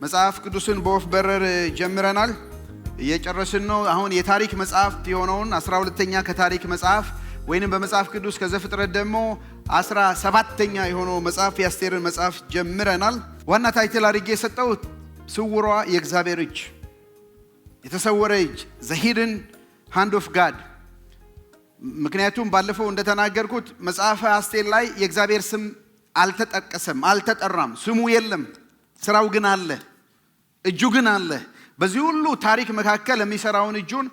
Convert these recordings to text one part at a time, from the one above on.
መጽሐፍ ቅዱስን በወፍ በረር ጀምረናል እየጨረስን ነው። አሁን የታሪክ መጽሐፍት የሆነውን 12ኛ ከታሪክ መጽሐፍ ወይንም በመጽሐፍ ቅዱስ ከዘፍጥረት ደግሞ 17ኛ የሆነው መጽሐፍ የአስቴርን መጽሐፍ ጀምረናል። ዋና ታይትል አድርጌ የሰጠው ስውሯ የእግዚአብሔር እጅ፣ የተሰወረ እጅ the hidden hand of God። ምክንያቱም ባለፈው እንደተናገርኩት መጽሐፈ አስቴር ላይ የእግዚአብሔር ስም አልተጠቀሰም፣ አልተጠራም። ስሙ የለም፣ ስራው ግን አለ፣ እጁ ግን አለ። በዚህ ሁሉ ታሪክ መካከል የሚሰራውን እጁን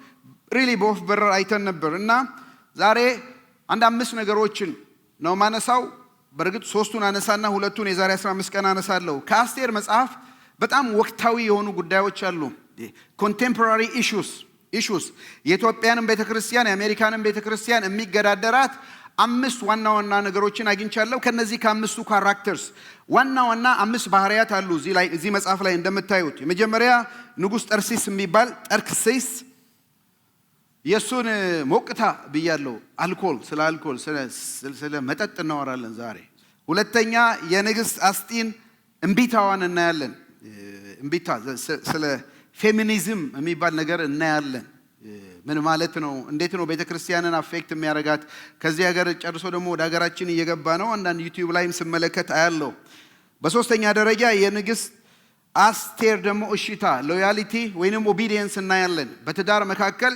ሪሊ በወፍ በረር አይተን ነበር እና ዛሬ አንድ 5 ነገሮችን ነው ማነሳው። በእርግጥ 3ቱን አነሳና 2ቱን የዛሬ 15 ቀን አነሳለሁ። ከአስቴር መጽሐፍ በጣም ወቅታዊ የሆኑ ጉዳዮች አሉ። ኮንቴምፖራሪ ኢሹስ የኢትዮጵያንም ቤተክርስቲያን የአሜሪካንም ቤተክርስቲያን የሚገዳደራት 5 ዋና ዋና ነገሮችን አግኝቻለሁ። ከነዚህ ከ5ቱ ካራክተርስ ዋና 5 ባህሪያት አሉ እዚህ መጽሐፍ ላይ እንደምታዩት። የመጀመሪያ ንጉስ ጠርሲስ የሚባል ጠርክሲስ፣ የሱን ሞቅታ ብያለሁ። አልኮል ስለ መጠጥ እናወራለን ዛሬ። ሁለተኛ የንግስት አስጢን እምቢታዋን እናያለን። እምቢታ ስለ ፌሚኒዝም የሚባል ነገር እናያለን። ምን ማለት ነው? እንዴት ነው ቤተክርስቲያንን አፌክት የሚያረጋት? ከዚህ ሀገር ጨርሶ ደግሞ ወደ ሀገራችን እየገባ ነው። አንዳንድ ዩቲዩብ ላይም ስመለከት አያለው። በሶስተኛ ደረጃ የንግስት አስቴር ደግሞ እሽታ ሎያሊቲ ወይንም ኦቢዲየንስ እናያለን። በትዳር መካከል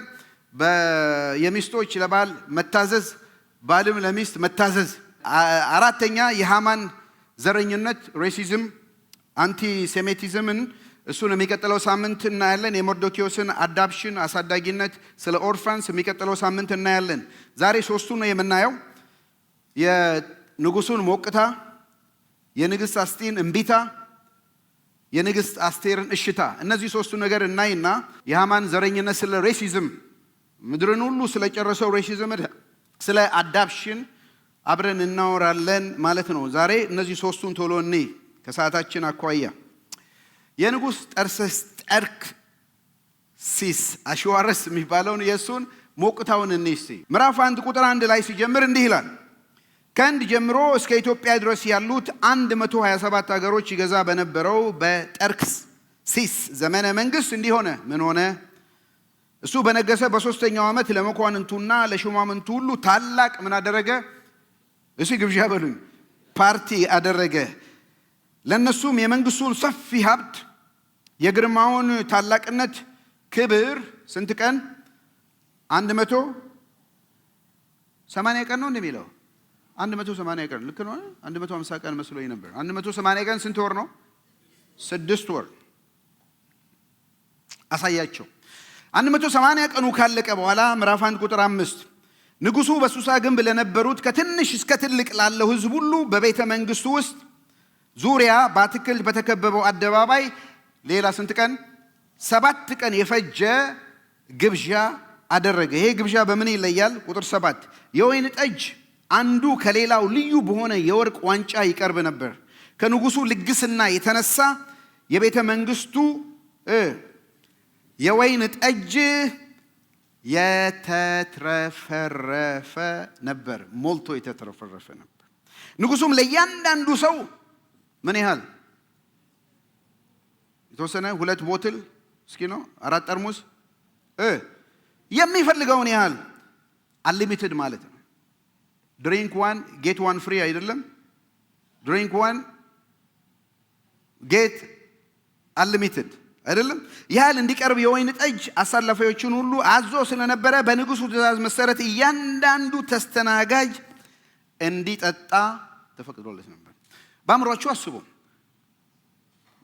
የሚስቶች ለባል መታዘዝ፣ ባልም ለሚስት መታዘዝ። አራተኛ የሃማን ዘረኝነት ሬሲዝም፣ አንቲ ሴሜቲዝምን እሱን የሚቀጥለው ሳምንት እናያለን። የሞርዶኪዮስን አዳፕሽን አሳዳጊነት፣ ስለ ኦርፋንስ የሚቀጥለው ሳምንት እናያለን። ዛሬ 3ቱን ነው የምናየው። የንጉሱን ሞቅታ፣ የንግስት አስጢን እምቢታ፣ የንግስት አስቴርን እሽታ። እነዚህ 3ቱ ነገር እናይና የሃማን ዘረኝነት፣ ስለ ሬሲዝም ምድርን ሁሉ ስለጨረሰው ሬሲዝም፣ ስለ አዳፕሽን አብረን እናወራለን ማለት ነው። ዛሬ እነዚህ 3ቱን ቶሎ እንይ ከሰዓታችን አኳያ። የንጉስ ጠርክሲስ አሽዋረስ የሚባለውን የሱን ሞቅታውን እንይስ። ምዕራፍ 1 ቁጥር 1 ላይ ሲጀምር እንዲህ ይላል። ከህንድ ጀምሮ እስከ ኢትዮጵያ ድረስ ያሉት 127 ሀገሮች ይገዛ በነበረው በጠርክሲስ ዘመነ መንግስት እንዲሆነ ምን ሆነ? እሱ በነገሰ በ3ኛው ዓመት ለመኳንንቱና ለሹማምንቱ ሁሉ ታላቅ ምን አደረገ? እሺ ግብዣ በሉኝ፣ ፓርቲ አደረገ። ለነሱም የመንግስቱን ሰፊ ሀብት፣ የግርማውን ታላቅነት፣ ክብር ስንት ቀን? 180 ቀን ነው እንደሚለው 180 ቀን ልክ ነው። 150 ቀን መስሎኝ ነበር። 180 ቀን ስንት ወር ነው? 6 ወር አሳያቸው። 180 ቀኑ ካለቀ በኋላ ምዕራፍ 1 ቁጥር 5 ንጉሱ በሱሳ ግንብ ለነበሩት ከትንሽ እስከ ትልቅ ላለው ህዝብ ሁሉ በቤተ መንግስቱ ውስጥ ዙሪያ በአትክልት በተከበበው አደባባይ ሌላ ስንት ቀን? 7 ቀን የፈጀ ግብዣ አደረገ። ይሄ ግብዣ በምን ይለያል? ቁጥር 7 የወይን ጠጅ አንዱ ከሌላው ልዩ በሆነ የወርቅ ዋንጫ ይቀርብ ነበር። ከንጉሱ ልግስና የተነሳ የቤተ መንግስቱ የወይን ጠጅ የተትረፈረፈ ነበር፣ ሞልቶ የተትረፈረፈ ነበር። ንጉሱም ለእያንዳንዱ ሰው ምን ያህል? የተወሰነ 2 ቦትል እስኪ ነው 4 ጠርሙስ የሚፈልገውን ያህል አንሊሚትድ ማለት ነው። ድሪንክ 1 ጌት 1 ፍሪ አይደለም። ድሪንክ 1 ጌት አንሊሚትድ አይደለም። ያህል እንዲቀርብ የወይን ጠጅ አሳላፊዎችን ሁሉ አዞ ስለነበረ በንጉሱ ትእዛዝ መሰረት እያንዳንዱ ተስተናጋጅ እንዲጠጣ ተፈቅዶለት ነበር። በአእምሯችሁ አስቡ።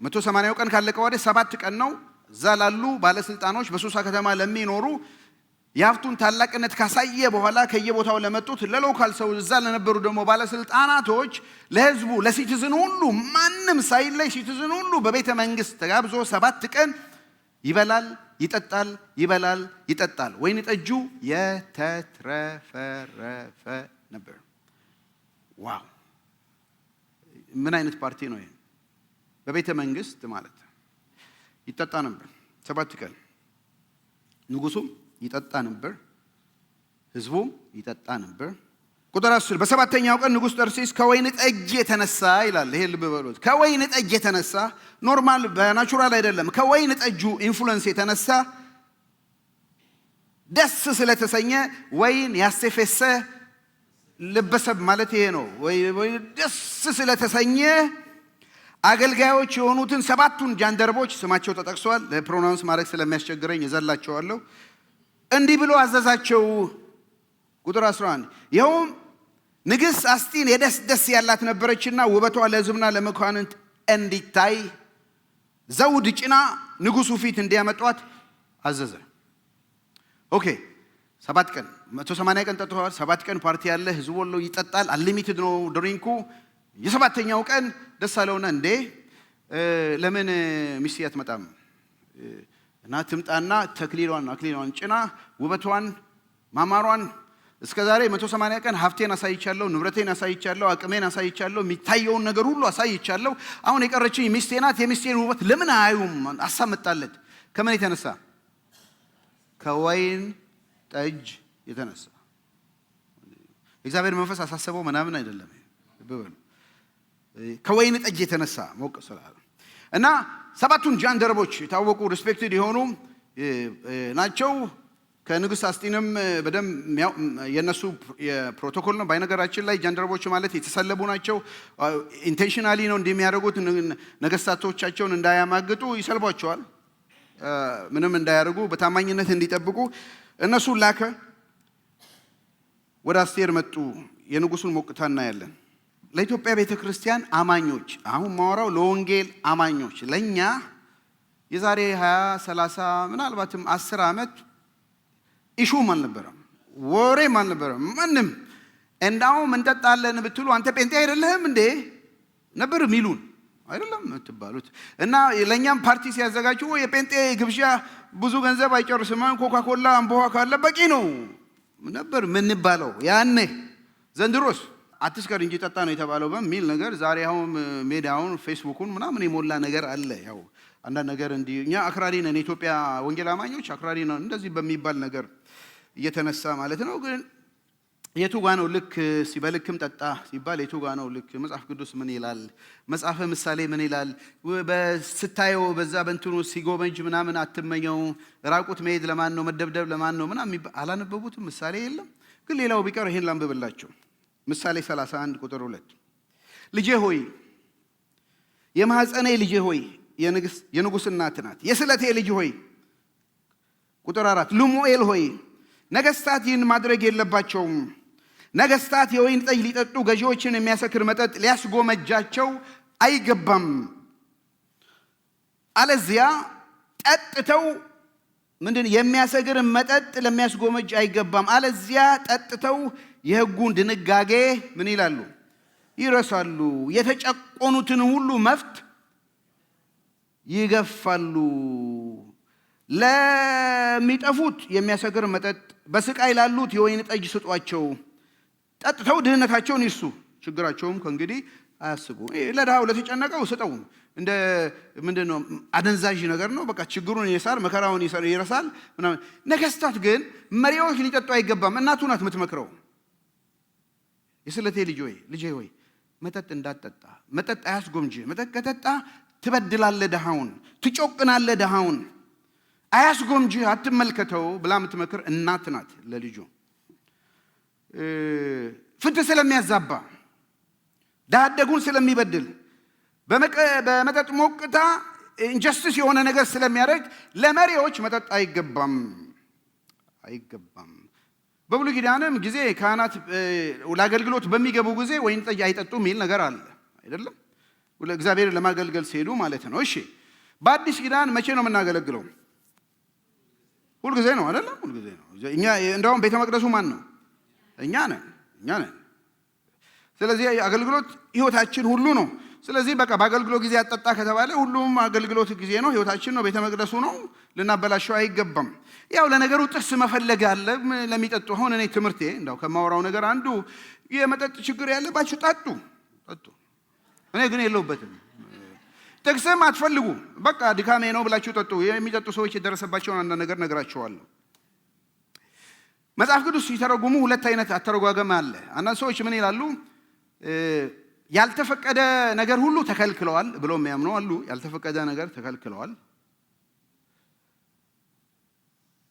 180 ቀን ካለቀ ወዲህ 7 ቀን ነው። እዛ ላሉ ባለስልጣኖች በሱሳ ከተማ ለሚኖሩ የሀብቱን ታላቅነት ካሳየ በኋላ ከየቦታው ለመጡት ለሎካል ሰው እዛ ለነበሩ ደግሞ ባለስልጣናቶች፣ ለህዝቡ፣ ለሲቲዝን ሁሉ ማንም ሳይለይ ሲቲዝን ሁሉ በቤተ መንግስት ተጋብዞ 7 ቀን ይበላል፣ ይጠጣል፣ ይበላል፣ ይጠጣል። ወይን ጠጁ የተትረፈረፈ ነበር። ዋው! ምን አይነት ፓርቲ ነው ይሄ? በቤተ መንግስት ማለት ይጠጣ ነበር 7 ቀን። ንጉሱም ይጠጣ ነበር፣ ህዝቡም ይጠጣ ነበር። ቁጥር 10 በሰባተኛው ቀን ንጉሥ ጠርሴስ ከወይን ጠጅ የተነሳ ይላል። ይሄ ልብ በሉት። ከወይን ጠጅ የተነሳ ኖርማል በናቹራል አይደለም። ከወይን ጠጁ ኢንፍሉዌንስ የተነሳ ደስ ስለተሰኘ ወይን ያስተፈሰ ልበሰብ ማለት ይሄ ነው። ወይ ደስ ስለተሰኘ አገልጋዮች የሆኑትን ሰባቱን ጃንደረቦች ስማቸው ተጠቅሷል። ለፕሮናውንስ ማድረግ ስለሚያስቸግረኝ እዘላቸዋለሁ። እንዲህ ብሎ አዘዛቸው። ቁጥር 11 ይኸውም ንግሥት አስጢን የደስ ደስ ያላት ነበረችና ውበቷ ለሕዝብና ለመኳንንት እንዲታይ ዘውድ ጭና ንጉሡ ፊት እንዲያመጧት አዘዘ። ኦኬ 7 ቀን 180 ቀን ጠጥተዋል። 7 ቀን ፓርቲ ያለ ሕዝቡ ሁሉ ይጠጣል። አንሊሚትድ ነው ድሪንኩ። የሰባተኛው ቀን ደስ አለውና እንዴ ለምን ሚስት አትመጣም እና ትምጣና አክሊሏን ጭና ውበቷን ማማሯን እስከ ዛሬ 180 ቀን ሀብቴን አሳይቻለሁ፣ ንብረቴን አሳይቻለሁ፣ አቅሜን አሳይቻለሁ፣ የሚታየውን ነገር ሁሉ አሳይቻለሁ። አሁን የቀረችኝ ሚስቴ ናት። የሚስቴን ውበት ለምን አያዩም? ሀሳብ መጣለት። ከምን የተነሳ? ከወይን ጠጅ የተነሳ። እግዚአብሔር መንፈስ አሳሰበው ምናምን አይደለም። ከወይን ጠጅ የተነሳ ሞቅ ስላለ እና ሰባቱን ጃንደረቦች የታወቁ ሪስፔክትድ የሆኑ ናቸው። ከንግሥት አስጢንም በደም የነሱ የፕሮቶኮል ነው። ባይነገራችን ላይ ጃንደረቦች ማለት የተሰለቡ ናቸው። ኢንቴንሽናሊ ነው እንደሚያደርጉት። ነገስታቶቻቸውን እንዳያማግጡ ይሰልቧቸዋል። ምንም እንዳያደርጉ በታማኝነት እንዲጠብቁ እነሱ ላከ። ወደ አስቴር መጡ። የንጉሱን ሞቅታ እናያለን። ለኢትዮጵያ ቤተክርስቲያን አማኞች አሁን ማወራው ለወንጌል አማኞች ለኛ የዛሬ 20 30 ምናልባትም 10 ዓመት ኢሹም አልነበረም፣ ወሬም አልነበረም። ማንም እንዳውም እንጠጣለን ብትሉ አንተ ጴንጤ አይደለህም እንዴ ነበር ሚሉን አይደለም የምትባሉት። እና ለኛም ፓርቲ ሲያዘጋጁ የጴንጤ ግብዣ ብዙ ገንዘብ አይጨርስም፣ ኮካኮላ አምቦዋ ካለ በቂ ነው ነበር ምን ባለው ያኔ። ዘንድሮስ አትስከር እንጂ ጠጣ ነው የተባለው በሚል ነገር ዛሬ አሁን ሜዲያውን ፌስቡኩን ምናምን የሞላ ነገር አለ። ያው አንዳንድ ነገር እንዲህ እኛ አክራሪ ነን የኢትዮጵያ ወንጌል አማኞች አክራሪ ነን እንደዚህ በሚባል ነገር እየተነሳ ማለት ነው። ግን የቱ ጋ ነው ልክ ሲበልክም ጠጣ ሲባል የቱ ጋ ነው ልክ? መጽሐፍ ቅዱስ ምን ይላል? መጽሐፈ ምሳሌ ምን ይላል? ስታየው በዛ በእንትኑ ሲጎመጅ ምናምን አትመኘው። ራቁት መሄድ ለማን ነው? መደብደብ ለማን ነው? ምናምን አላነበቡትም። ምሳሌ የለም። ግን ሌላው ቢቀር ይሄን ላንብብላችሁ። ምሳሌ 31 ቁጥር 2 ልጄ ሆይ የማህፀኔ ልጄ ሆይ የንጉሥ እናት ናት። የስለቴ ልጅ ሆይ ቁጥር 4 ልሙኤል ሆይ ነገስታት ይህን ማድረግ የለባቸውም። ነገስታት የወይን ጠጅ ሊጠጡ ገዢዎችን የሚያሰክር መጠጥ ሊያስጎመጃቸው አይገባም። አለዚያ ጠጥተው ምንድን የሚያሰክር መጠጥ ለሚያስጎመጅ አይገባም። አለዚያ ጠጥተው የሕጉን ድንጋጌ ምን ይላሉ? ይረሳሉ። የተጨቆኑትን ሁሉ መፍት ይገፋሉ። ለሚጠፉት የሚያሰክር መጠጥ በስቃይ ላሉት የወይን ጠጅ ስጧቸው። ጠጥተው ድህነታቸውን ይርሱ፣ ችግራቸውም ከእንግዲህ አያስቡ። ለድሃው ለተጨነቀው ስጠው። እንደ ምንድነው አደንዛዥ ነገር ነው። በቃ ችግሩን ይረሳል፣ መከራውን ይረሳል ምናምን። ነገስታት ግን መሪዎች ሊጠጡ አይገባም። እናቱ ናት የምትመክረው። የስለቴ ልጅ ሆይ ልጄ ሆይ መጠጥ እንዳትጠጣ፣ መጠጥ አያስጎምጅ። መጠጥ ከጠጣ ትበድላለህ ድሃውን፣ ትጮቅናለህ ድሃውን። አያስጎምጅ፣ አትመልከተው ብላ የምትመክር እናት ናት ለልጁ። ፍትህ ስለሚያዛባ፣ ድሃ አደጉን ስለሚበድል፣ በመጠጥ ሞቅታ ኢንጀስቲስ የሆነ ነገር ስለሚያደርግ ለመሪዎች መጠጥ አይገባም አይገባም። በብሉይ ኪዳንም ጊዜ ካህናት ለአገልግሎት በሚገቡ ጊዜ ወይን ጠጅ አይጠጡ የሚል ነገር አለ አይደለም? እግዚአብሔር ለማገልገል ሲሄዱ ማለት ነው። እሺ በአዲስ ኪዳን መቼ ነው የምናገለግለው? ሁልጊዜ ነው አይደለም? ሁልጊዜ ነው። እኛ እንደውም ቤተ መቅደሱ ማን ነው? እኛ ነን። ስለዚህ አገልግሎት ህይወታችን ሁሉ ነው። ስለዚህ በቃ በአገልግሎት ጊዜ አጠጣ ከተባለ ሁሉም አገልግሎት ጊዜ ነው፣ ህይወታችን ነው፣ ቤተ መቅደሱ ነው። ልናበላሸው አይገባም። ያው ለነገሩ ጥቅስ መፈለግ አለ ለሚጠጡ። አሁን እኔ ትምህርቴ እንደው ከማወራው ነገር አንዱ የመጠጥ ችግር ያለባችሁ ጠጡ። እኔ ግን የለውበትም። ጥቅስም አትፈልጉ፣ በቃ ድካሜ ነው ብላችሁ ጠጡ። የሚጠጡ ሰዎች የደረሰባቸውን አንዳንድ ነገር ነግራቸዋለሁ። መጽሐፍ ቅዱስ ሲተረጉሙ ሁለት አይነት አተረጓጎም አለ። አንዳንድ ሰዎች ምን ይላሉ? ያልተፈቀደ ነገር ሁሉ ተከልክለዋል ብሎ የሚያምኑ አሉ። ያልተፈቀደ ነገር ተከልክለዋል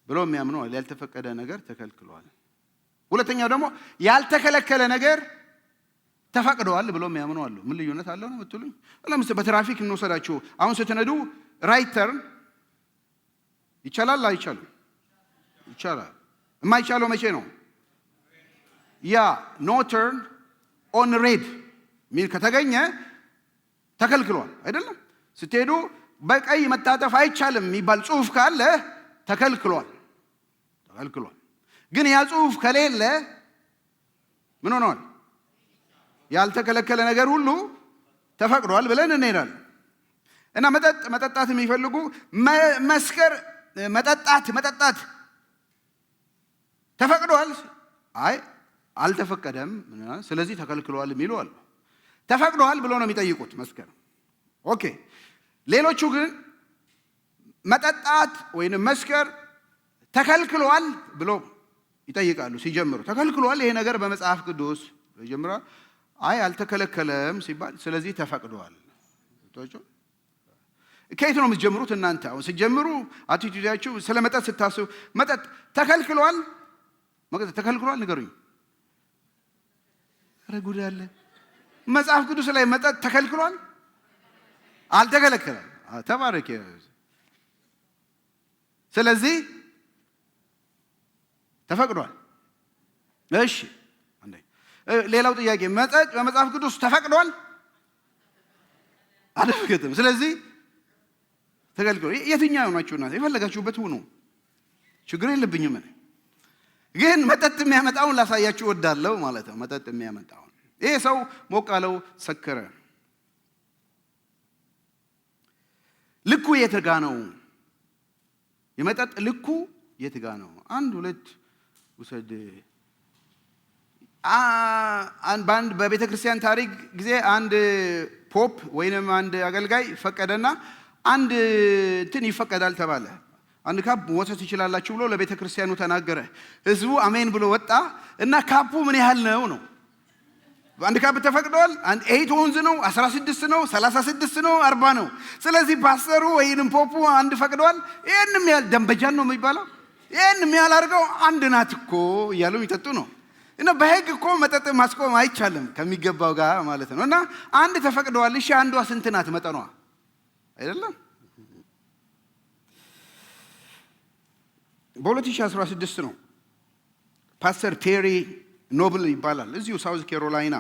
ብሎ የሚያምኑ አሉ። ያልተፈቀደ ነገር ተከልክለዋል። ሁለተኛው ደግሞ ያልተከለከለ ነገር ተፈቅደዋል ብሎ የሚያምኑ አሉ። ምን ልዩነት አለው ነው የምትሉኝ? ለምሳሌ በትራፊክ እንወሰዳችሁ። አሁን ስትነዱ ራይት ተርን ይቻላል አይቻልም? ይቻላል። የማይቻለው መቼ ነው? ያ ኖ ተርን ኦን ሬድ ሚል ከተገኘ ተከልክሏል አይደለም? ስትሄዱ በቀይ መታጠፍ አይቻልም የሚባል ጽሑፍ ካለ ተከልክሏል። ግን ያ ጽሑፍ ከሌለ ምን ሆኗል? ያልተከለከለ ነገር ሁሉ ተፈቅዷል ብለን እንሄዳለን። እና መጠጣት የሚፈልጉ መስከር መጠጣት ተፈቅዷል? አይ አልተፈቀደም፣ ስለዚህ ተከልክሏል የሚሉ አሉ። ተፈቅዷል ብሎ ነው የሚጠይቁት መስከር። ኦኬ። ሌሎቹ ግን መጠጣት ወይንም መስከር ተከልክሏል ብሎ ይጠይቃሉ። ሲጀምሩ ተከልክሏል ይሄ ነገር በመጽሐፍ ቅዱስ ይጀምራል። አይ አልተከለከለም ሲባል ስለዚህ ተፈቅዷል። ከየት ነው የምትጀምሩት እናንተ? አሁን ስትጀምሩ አቲቲዩዳችሁ ስለ መጠጥ ስታስቡ መጠጥ ተከልክሏል ንገሩኝ። ኧረ ጉድ አለ። መጽሐፍ ቅዱስ ላይ መጠጥ ተከልክሏል? አልተከለከለም። ተባረክ። ስለዚህ ተፈቅዷል። እሺ፣ ሌላው ጥያቄ መጠጥ በመጽሐፍ ቅዱስ ተፈቅዷል? አልተፈቀደም። ስለዚህ ተከልክሏል። የትኛው ናችሁ እናንተ? የፈለጋችሁበት ሁኑ፣ ችግር የለብኝም። ግን መጠጥ የሚያመጣውን ላሳያችሁ እወዳለሁ ማለት ነው። መጠጥ የሚያመጣውን ይሄ ሰው ሞቅ አለው፣ ሰከረ። ልኩ የት ጋ ነው? የመጠጥ ልኩ የት ጋ ነው? አንድ ሁለት ውሰድ። በአንድ በቤተ ክርስቲያን ታሪክ ጊዜ አንድ ፖፕ ወይንም አንድ አገልጋይ ፈቀደና አንድ እንትን ይፈቀዳል ተባለ። አንድ ካፕ ወተት ትችላላችሁ ብሎ ለቤተ ክርስቲያኑ ተናገረ። ህዝቡ አሜን ብሎ ወጣ እና ካፑ ምን ያህል ነው? አንድ ካፕ ተፈቅዷል። 8 ወንዝ ነው፣ 16 ነው፣ 36 ነው፣ 40 ነው። ስለዚህ ፓስተሩ ወይንም ፖፑ አንድ ፈቅዷል። ይሄንም ያህል ደንበጃን ነው የሚባለው። ይሄንም ያህል አድርገው አንድ ናት እኮ እያሉ ይጠጡ ነው። እና በህግ እኮ መጠጥ ማስቆም አይቻልም ከሚገባው ጋር ማለት ነው። እና አንድ ተፈቅዷል። እሺ አንዷ ስንት ናት መጠኗ? አይደለም በ2016 ነው። ፓስተር ቴሪ ኖብል ይባላል። እዚሁ ሳውዝ ካሮላይና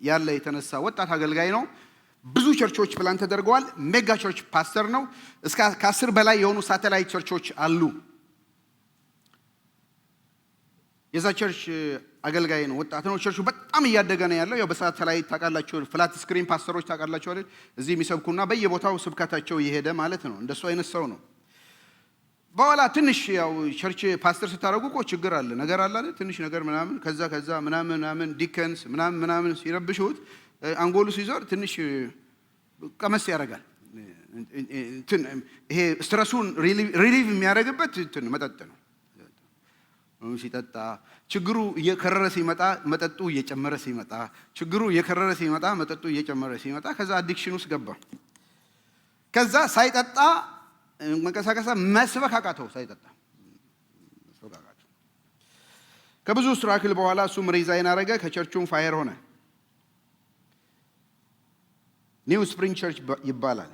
ያለ የተነሳ ወጣት አገልጋይ ነው። ብዙ ቸርቾች ፕላን ተደርገዋል። ሜጋ ቸርች ፓስተር ነው። እስከ 10 በላይ የሆኑ ሳተላይት ቸርቾች አሉ። የዛ ቸርች አገልጋይ ነው። ወጣት ነው። ቸርቹ በጣም እያደገ ነው ያለው። ያው በሳተላይት ታውቃላችሁ፣ ፍላት ስክሪን ፓስተሮች ታውቃላችሁ አይደል? እዚህ የሚሰብኩና በየቦታው ስብከታቸው እየሄደ ማለት ነው። እንደሱ አይነት ሰው ነው። በኋላ ትንሽ ያው ቸርች ፓስተር ስታረጉ እኮ ችግር አለ፣ ነገር አለ አይደል? ትንሽ ነገር ምናምን ከዛ ምናምን ዲከንስ ምናምን ሲረብሹት አንጎሉ ሲዞር ትንሽ ቀመስ ያደርጋል። ይሄ ስትረሱን ሪሊቭ የሚያደርግበት መጠጥ ነው። ሲጠጣ ችግሩ እየከረረ ሲመጣ መጠጡ እየጨመረ ሲመጣ ችግሩ እየከረረ ሲመጣ መጠጡ እየጨመረ ሲመጣ ከዛ አዲክሽን ውስጥ ገባ። ከዛ ሳይጠጣ መንቀሳቀስ መስበክ አቃተው። ሳይጠጣ መስበክ አቃተው። ከብዙ ስትራክል በኋላ እሱም ሪዛይን አደረገ። ከቸርቹም ፋየር ሆነ። ኒው ስፕሪንግ ቸርች ይባላል።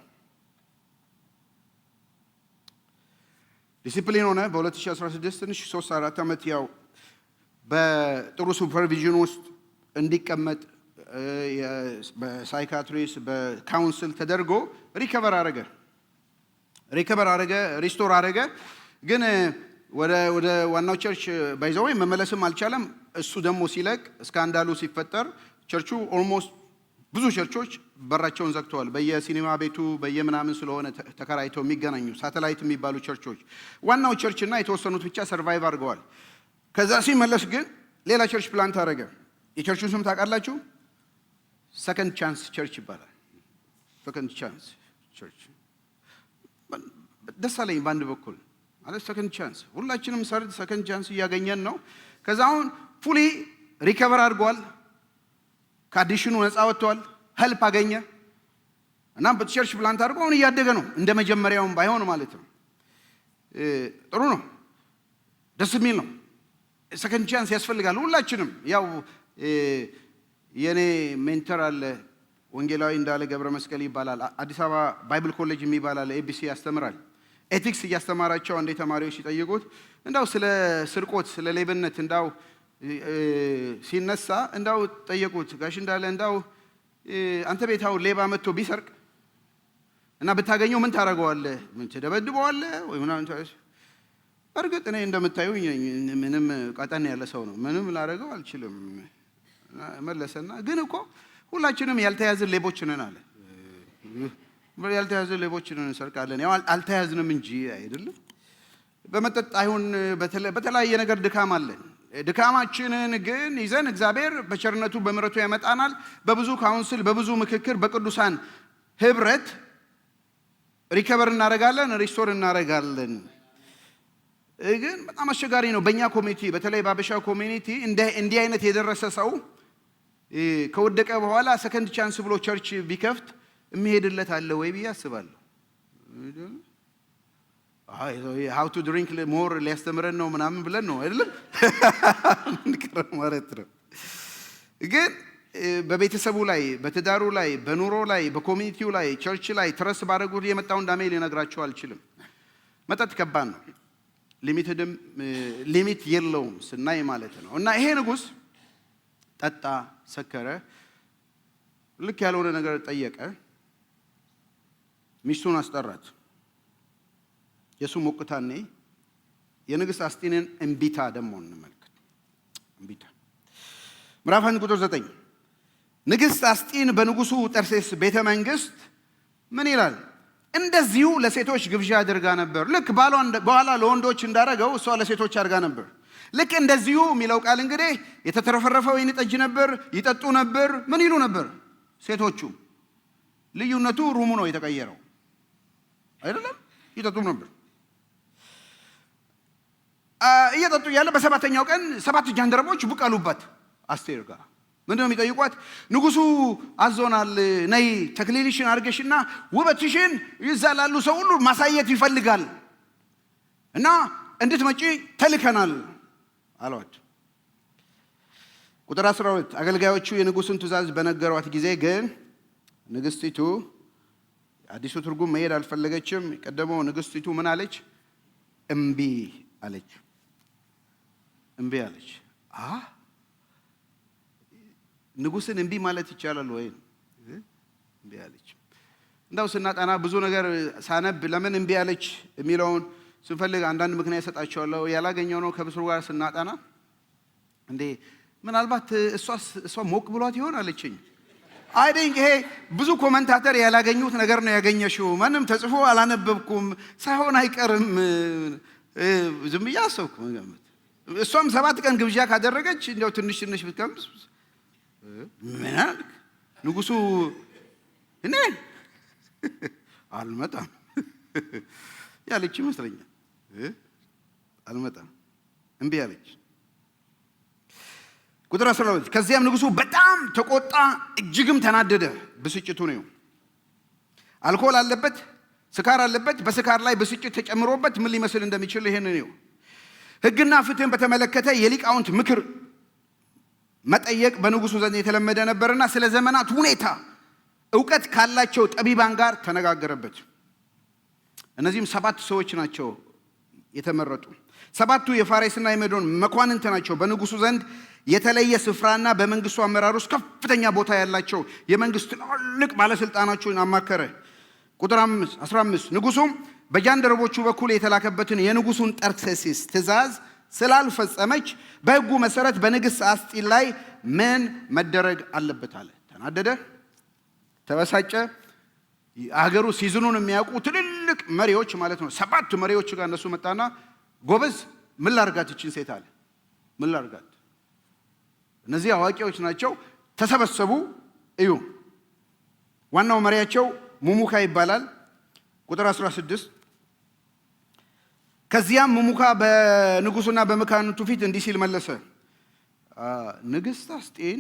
ዲሲፕሊን ሆነ። በ2016 ትንሽ 3-4 ዓመት ያው በጥሩ ሱፐርቪዥን ውስጥ እንዲቀመጥ በሳይካትሪስት በካውንስል ተደርጎ ሪከቨር አረገ፣ ሪስቶር አረገ። ግን ወደ ዋናው ቸርች ባይዘው መመለስም አልቻለም። እሱ ደግሞ ሲለቅ ስካንዳሉ ሲፈጠር ቸርቹ ኦልሞስት ብዙ ቸርቾች በራቸውን ዘግተዋል። በየሲኒማ ቤቱ በየምናምን ስለሆነ ተከራይተው የሚገናኙ ሳተላይት የሚባሉ ቸርቾች፣ ዋናው ቸርችና የተወሰኑት ብቻ ሰርቫይቭ አድርገዋል። ከዛ ሲመለስ ግን ሌላ ቸርች ፕላንት አደረገ። የቸርቹን ስም ታውቃላችሁ? ሰከንድ ቻንስ ቸርች ይባላል። ሰከንድ ቻንስ ቸርች ደስ አለኝ። በአንድ በኩል ማለት ሰከንድ ቻንስ ሁላችንም ሰከንድ ቻንስ እያገኘን ነው። ከዛውን ፉሊ ሪከቨር አድርጓል። ከአዲሽኑ ነፃ ወጥቷል። ሄልፕ አገኘ እና በቸርች ፕላንት አድርጎ አሁን እያደገ ነው። እንደ መጀመሪያውም ባይሆን ማለት ነው። ጥሩ ነው። ደስ የሚል ነው። ሰከንድ ቻንስ ያስፈልጋል ሁላችንም። ያው የኔ ሜንተር አለ ወንጌላዊ እንዳለ ገብረ መስቀል ይባላል። አዲስ አበባ ባይብል ኮሌጅ የሚባል ኤቢሲ ያስተምራል። ኤቲክስ እያስተማራቸው አንዴ ተማሪዎች ሲጠይቁት እንዳው ስለ ስርቆት ስለ ሌብነት እንዳው ሲነሳ እንዳው ጠየቁት። ጋሽ እንዳለ እንዳው አንተ ቤታው ሌባ መጥቶ ቢሰርቅ እና ብታገኘው ምን ታደርገዋለህ? ምን ትደበድበዋለህ ወይ ምናምን? እርግጥ እኔ እንደምታዩኝ ምንም ቀጠን ያለ ሰው ነው። ምንም ላደርገው አልችልም መለሰና ግን እኮ ሁላችንም ያልተያዝን ሌቦች ነን አለ። ያልተያዝን ሌቦች ነን እንሰርቃለን። ያው አልተያዝንም እንጂ አይደለም። በመጠጥ አይሁን በተለያየ ነገር ድካም አለን። ድካማችንን ግን ይዘን እግዚአብሔር በቸርነቱ በምሕረቱ ያመጣናል። በብዙ ካውንስል በብዙ ምክክር በቅዱሳን ህብረት ሪከቨር እናደርጋለን፣ ሪስቶር እናደርጋለን። ግን በጣም አስቸጋሪ ነው። በእኛ ኮሚኒቲ በተለይ በአበሻ ኮሚኒቲ እንዲህ አይነት የደረሰ ሰው ከወደቀ በኋላ ሰከንድ ቻንስ ብሎ ቸርች ቢከፍት የሚሄድለት አለ ወይ ብዬ አስባለሁ። ሃው ቱ ድሪንክ ሞር ሊያስተምረን ነው ምናምን ብለን ነው አይደለም ማለት ነው። ግን በቤተሰቡ ላይ በትዳሩ ላይ በኑሮ ላይ በኮሚኒቲው ላይ ቸርች ላይ ትረስ ባደረጉት የመጣው እንዳሜ ሊነግራቸው አልችልም። መጠጥ ከባድ ነው። ሊሚት የለውም ስናይ ማለት ነው። እና ይሄ ንጉሥ ጠጣ፣ ሰከረ፣ ልክ ያልሆነ ነገር ጠየቀ። ሚስቱን አስጠራት። የሱ ሞቅታኔ የንግሥት አስጢንን እምቢታ ደግሞ እንመልከት። እምቢታ ምዕራፍ 1 ቁጥር 9 ንግሥት አስጢን በንጉሡ ጠርሴስ ቤተ መንግሥት ምን ይላል? እንደዚሁ ለሴቶች ግብዣ አድርጋ ነበር። ልክ በኋላ ለወንዶች እንዳረገው እሷ ለሴቶች አድርጋ ነበር። ልክ እንደዚሁ የሚለው ቃል እንግዲህ የተተረፈረፈ ወይን ጠጅ ነበር፣ ይጠጡ ነበር። ምን ይሉ ነበር? ሴቶቹ። ልዩነቱ ሩሙ ነው የተቀየረው አይደለም? ይጠጡ ነበር። እየጠጡ እያለ በሰባተኛው ቀን 7 ጃንደረቦች ብቅ አሉባት አስቴር ጋር። ምንድን ነው የሚጠይቋት? ንጉሡ አዞናል፣ ነይ ተክሊልሽን አድርገሽና ውበትሽን ይዛ ላሉ ሰው ሁሉ ማሳየት ይፈልጋል እና እንድትመጪ ተልከናል አሏት። ቁጥር 12 አገልጋዮቹ የንጉሡን ትእዛዝ በነገሯት ጊዜ ግን ንግሥቲቱ አዲሱ ትርጉም መሄድ አልፈለገችም። ቀደመው ንግሥቲቱ ምን አለች? እምቢ አለች። እምቢ አለች። ንጉሥን እምቢ ማለት ይቻላል ወይ? እምቢ አለች። እንዳው ስናጠና ብዙ ነገር ሳነብ ለምን እምቢ አለች የሚለውን ስንፈልግ አንዳንድ ምክንያት ሰጣቸዋለሁ። ያላገኘው ነው ከብስሩ ጋር ስናጠና እንዴ ምናልባት እሷ ሞቅ ብሏት ይሆን አለችኝ። አይ ቲንክ ይሄ ብዙ ኮመንታተር ያላገኙት ነገር ነው ያገኘሽው። ማንም ተጽፎ አላነበብኩም ሳይሆን አይቀርም ዝም ብዬ አሰብኩ። እሷም 7 ቀን ግብዣ ካደረገች እንደው ትንሽ ብትቀምስ ምን አልክ? ንጉሡ እኔ አልመጣም ያለች ይመስለኛል። አልመጣም እምቢ አለች። ቁጥር 12 ከዚያም ንጉሡ በጣም ተቆጣ፣ እጅግም ተናደደ። ብስጭቱ ነው። አልኮል አለበት፣ ስካር አለበት። በስካር ላይ ብስጭት ተጨምሮበት ምን ሊመስል እንደሚችል ይሄን ነው። ሕግና ፍትህን በተመለከተ የሊቃውንት ምክር መጠየቅ በንጉሡ ዘንድ የተለመደ ነበርና ስለ ዘመናት ሁኔታ ዕውቀት ካላቸው ጠቢባን ጋር ተነጋገረበት። እነዚህም 7 ሰዎች ናቸው የተመረጡ። 7ቱ የፋሬስና የሜዶን መኳንንት ናቸው። በንጉሡ ዘንድ የተለየ ስፍራና በመንግስቱ አመራር ውስጥ ከፍተኛ ቦታ ያላቸው የመንግስት ትልቅ ባለስልጣናቸውን አማከረ። ቁጥር 15 ንጉሡም በጃንደረቦቹ በኩል የተላከበትን የንጉሡን ጠርሴሲስ ትእዛዝ ስላልፈጸመች በሕጉ መሰረት በንግሥት አስጢን ላይ ምን መደረግ አለበት አለ። ተናደደ፣ ተበሳጨ። አገሩ ሲዝኑን የሚያውቁ ትልልቅ መሪዎች ማለት ነው 7 መሪዎች ጋር እነሱ መጣና ጎበዝ ምን ላርጋት ይችን ሴት አለ። ምን ላርጋት? እነዚህ አዋቂዎች ናቸው። ተሰበሰቡ። እዩ ዋናው መሪያቸው ሙሙካ ይባላል። ቁጥር 16 ከዚያም ሙሙካ በንጉሱና በመኳንንቱ ፊት እንዲህ ሲል መለሰ። ንግሥት አስጢን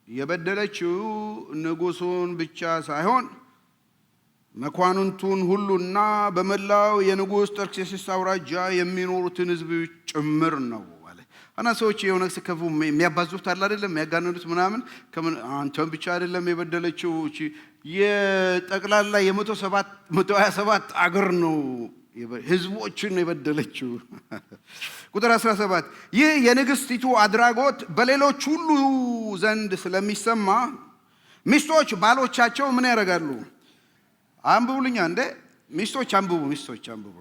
የበደለችው ንጉሱን ብቻ ሳይሆን መኳንንቱን ሁሉና በመላው የንጉሥ ጠርሴስ አውራጃ የሚኖሩትን ሕዝብ ጭምር ነው አለ። እና ሰዎች የሆነ ሲከፉ የሚያባዙት አለ አይደለም፣ የሚያጋንኑት ምናምን አንተን ብቻ አይደለም የበደለችው የጠቅላላ የ127 አገር ነው ሕዝቦችን ነው የበደለችው። ቁጥር 17 ይህ የንግሥቲቱ አድራጎት በሌሎች ሁሉ ዘንድ ስለሚሰማ ሚስቶች ባሎቻቸው ምን ያደርጋሉ? አንብቡልኛ እንደ ሚስቶች አንብቡ።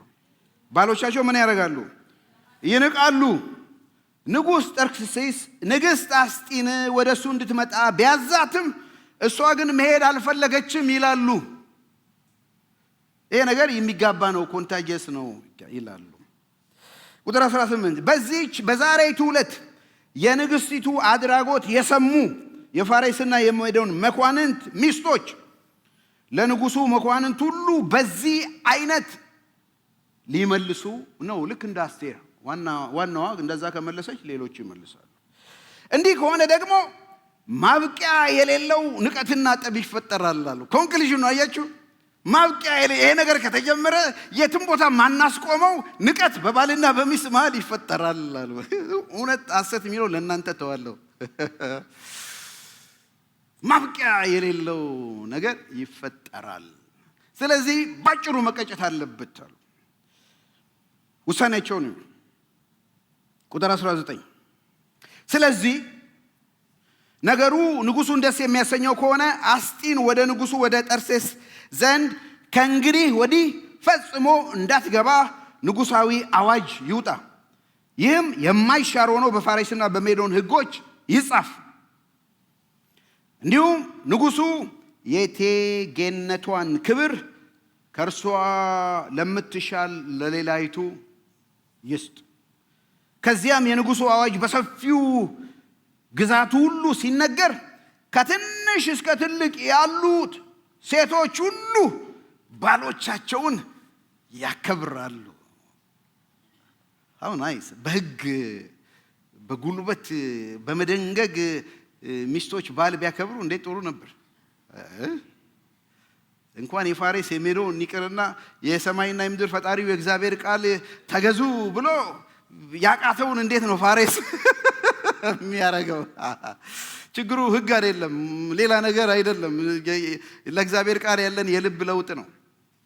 ባሎቻቸው ምን ያደርጋሉ? ይንቃሉ። ንጉሥ ጠርሴስ ንግሥት አስጢን ወደ እሱ እንድትመጣ ቢያዛትም እሷ ግን መሄድ አልፈለገችም ይላሉ። ይሄ ነገር የሚጋባ ነው፣ ኮንታጀስ ነው ይላሉ። ቁጥር 18 በዛሬቱ ዕለት የንግሥቲቱ አድራጎት የሰሙ የፋሬስና የሜዶን መኳንንት ሚስቶች ለንጉሱ መኳንንት ሁሉ በዚህ አይነት ሊመልሱ ነው። ልክ እንደ አስቴር ዋናዋ እንደዛ ከመለሰች ሌሎች ይመልሳሉ። እንዲህ ከሆነ ደግሞ ማብቂያ የሌለው ንቀትና ጠብ ይፈጠራል አሉ። ኮንክሉዥን ነው አያችሁ። ማብቂያ ይሄ ነገር ከተጀመረ የትም ቦታ ማናስቆመው ንቀት በባልና በሚስት መሃል ይፈጠራል አሉ። እውነት ሐሰት የሚለው ለእናንተ ተዋለሁ። ማብቂያ የሌለው ነገር ይፈጠራል። ስለዚህ ባጭሩ መቀጨት አለበት አሉ። ውሳኔያቸው ነው። ቁጥር 19 ስለዚህ ነገሩ ንጉሱን ደስ የሚያሰኘው ከሆነ አስጢን ወደ ንጉሱ ወደ ጠርሴስ ዘንድ ከእንግዲህ ወዲህ ፈጽሞ እንዳትገባ ንጉሳዊ አዋጅ ይውጣ። ይህም የማይሻር ሆኖ በፋሬስና በሜዶን ሕጎች ይጻፍ። እንዲሁም ንጉሱ የእቴጌነቷን ክብር ከእርሷ ለምትሻል ለሌላይቱ ይስጥ። ከዚያም የንጉሱ አዋጅ በሰፊው ግዛቱ ሁሉ ሲነገር ከትንሽ እስከ ትልቅ ያሉት ሴቶች ሁሉ ባሎቻቸውን ያከብራሉ። አሁን በሕግ በጉልበት በመደንገግ ሚስቶች ባል ቢያከብሩ እንዴት ጥሩ ነበር። እንኳን የፋሬስ የሜዶን ይቅርና የሰማይና የምድር ፈጣሪው የእግዚአብሔር ቃል ተገዙ ብሎ ያቃተውን እንዴት ነው ፋሬስ የሚያረገው? ችግሩ ሕግ አይደለም፣ ሌላ ነገር አይደለም። ለእግዚአብሔር ቃል ያለን የልብ ለውጥ ነው።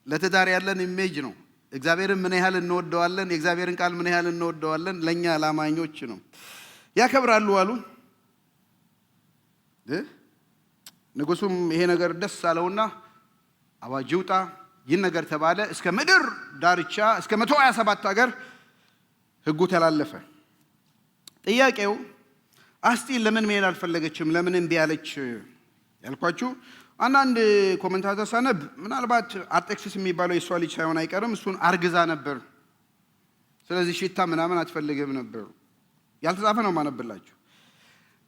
ለትዳር ያለን ኢሜጅ ነው። እግዚአብሔርን ምን ያህል እንወደዋለን፣ የእግዚአብሔርን ቃል ምን ያህል እንወደዋለን፣ ለኛ ላማኞች ነው። ያከብራሉ አሉ። ንጉሱም ይሄ ነገር ደስ አለውና አዋጅ ይውጣ። ይህን ነገር ተባለ። እስከ ምድር ዳርቻ እስከ 127 ሀገር ሕጉ ተላለፈ። ጥያቄው አስጢን ለምን መሄድ አልፈለገችም? ለምን እምቢ አለች? ያልኳችሁ አንዳንድ ኮሜንታተር ሳነብ ምናልባት አርጤክስስ የሚባለው የሷ ልጅ ሳይሆን አይቀርም፣ እሱን አርግዛ ነበር። ስለዚህ ሽታ ምናምን አትፈልግም ነበር። ያልተጻፈ ነው ማነብላችሁ።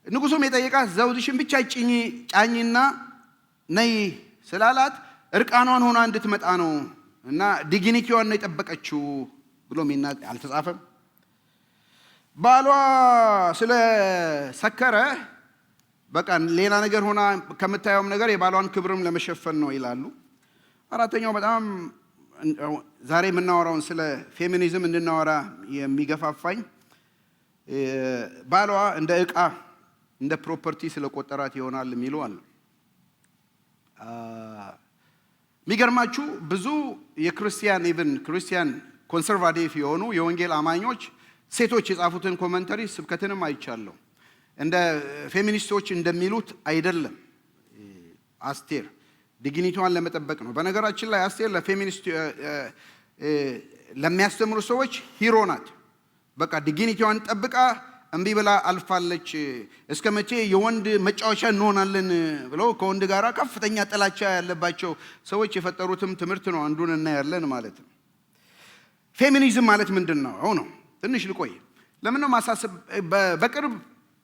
ንጉሱም የጠየቃት ዘውድሽን ብቻ ጫኝና ነይ ስላላት እርቃኗን ሆና እንድትመጣ ነው እና ዲግኒቲዋን ነው የጠበቀችው ብሎ አልተጻፈም። ባሏ ስለ ሰከረ በቃ ሌላ ነገር ሆና ከምታየውም ነገር የባሏን ክብርም ለመሸፈን ነው ይላሉ። አራተኛው በጣም ዛሬ የምናወራውን ስለ ፌሚኒዝም እንድናወራ የሚገፋፋኝ ባሏ እንደ ዕቃ እንደ ፕሮፐርቲ ስለቆጠራት ይሆናል የሚሉ አለ። የሚገርማችሁ ብዙ ክርስቲያን ኮንሰርቫቲቭ የሆኑ የወንጌል አማኞች ሴቶች የጻፉትን ኮመንተሪ ስብከትንም አይቻለሁ። እንደ ፌሚኒስቶች እንደሚሉት አይደለም። አስቴር ዲግኒቲዋን ለመጠበቅ ነው። በነገራችን ላይ አስቴር ለፌሚኒስት ለሚያስተምሩ ሰዎች ሂሮ ናት። በቃ ዲግኒቲዋን ጠብቃ እምቢ ብላ አልፋለች። እስከ መቼ የወንድ መጫወቻ እንሆናለን ብለው ከወንድ ጋር ከፍተኛ ጥላቻ ያለባቸው ሰዎች የፈጠሩትም ትምህርት ነው። አንዱን እናያለን ማለት ነው። ፌሚኒዝም ማለት ምንድን ነው? አሁን ነው ትንሽ ልቆይ። ለምን ነው ማሳሰብ? በቅርብ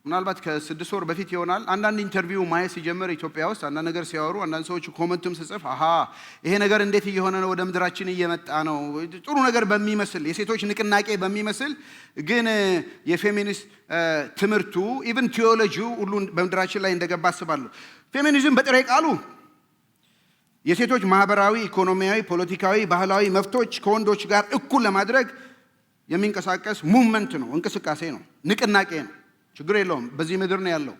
ምናልባት ከ6 ወር በፊት ይሆናል አንዳንድ ኢንተርቪው ማየት ሲጀምር ኢትዮጵያ ውስጥ አንዳንድ ነገር ሲያወሩ አንዳንድ ሰዎች ኮመንትም ሲጽፍ አሃ ይሄ ነገር እንዴት እየሆነ ነው ወደ ምድራችን እየመጣ ነው ጥሩ ነገር በሚመስል የሴቶች ንቅናቄ በሚመስል ግን የፌሚኒስት ትምህርቱ ኢቭን ቲዮሎጂው ሁሉ በምድራችን ላይ እንደገባ አስባለሁ። ፌሚኒዝም በጥሬ ቃሉ የሴቶች ማህበራዊ፣ ኢኮኖሚያዊ፣ ፖለቲካዊ፣ ባህላዊ መብቶች ከወንዶች ጋር እኩል ለማድረግ የሚንቀሳቀስ ሙቭመንት ነው፣ እንቅስቃሴ ነው፣ ንቅናቄ ነው። ችግር የለውም። በዚህ ምድር ነው ያለው።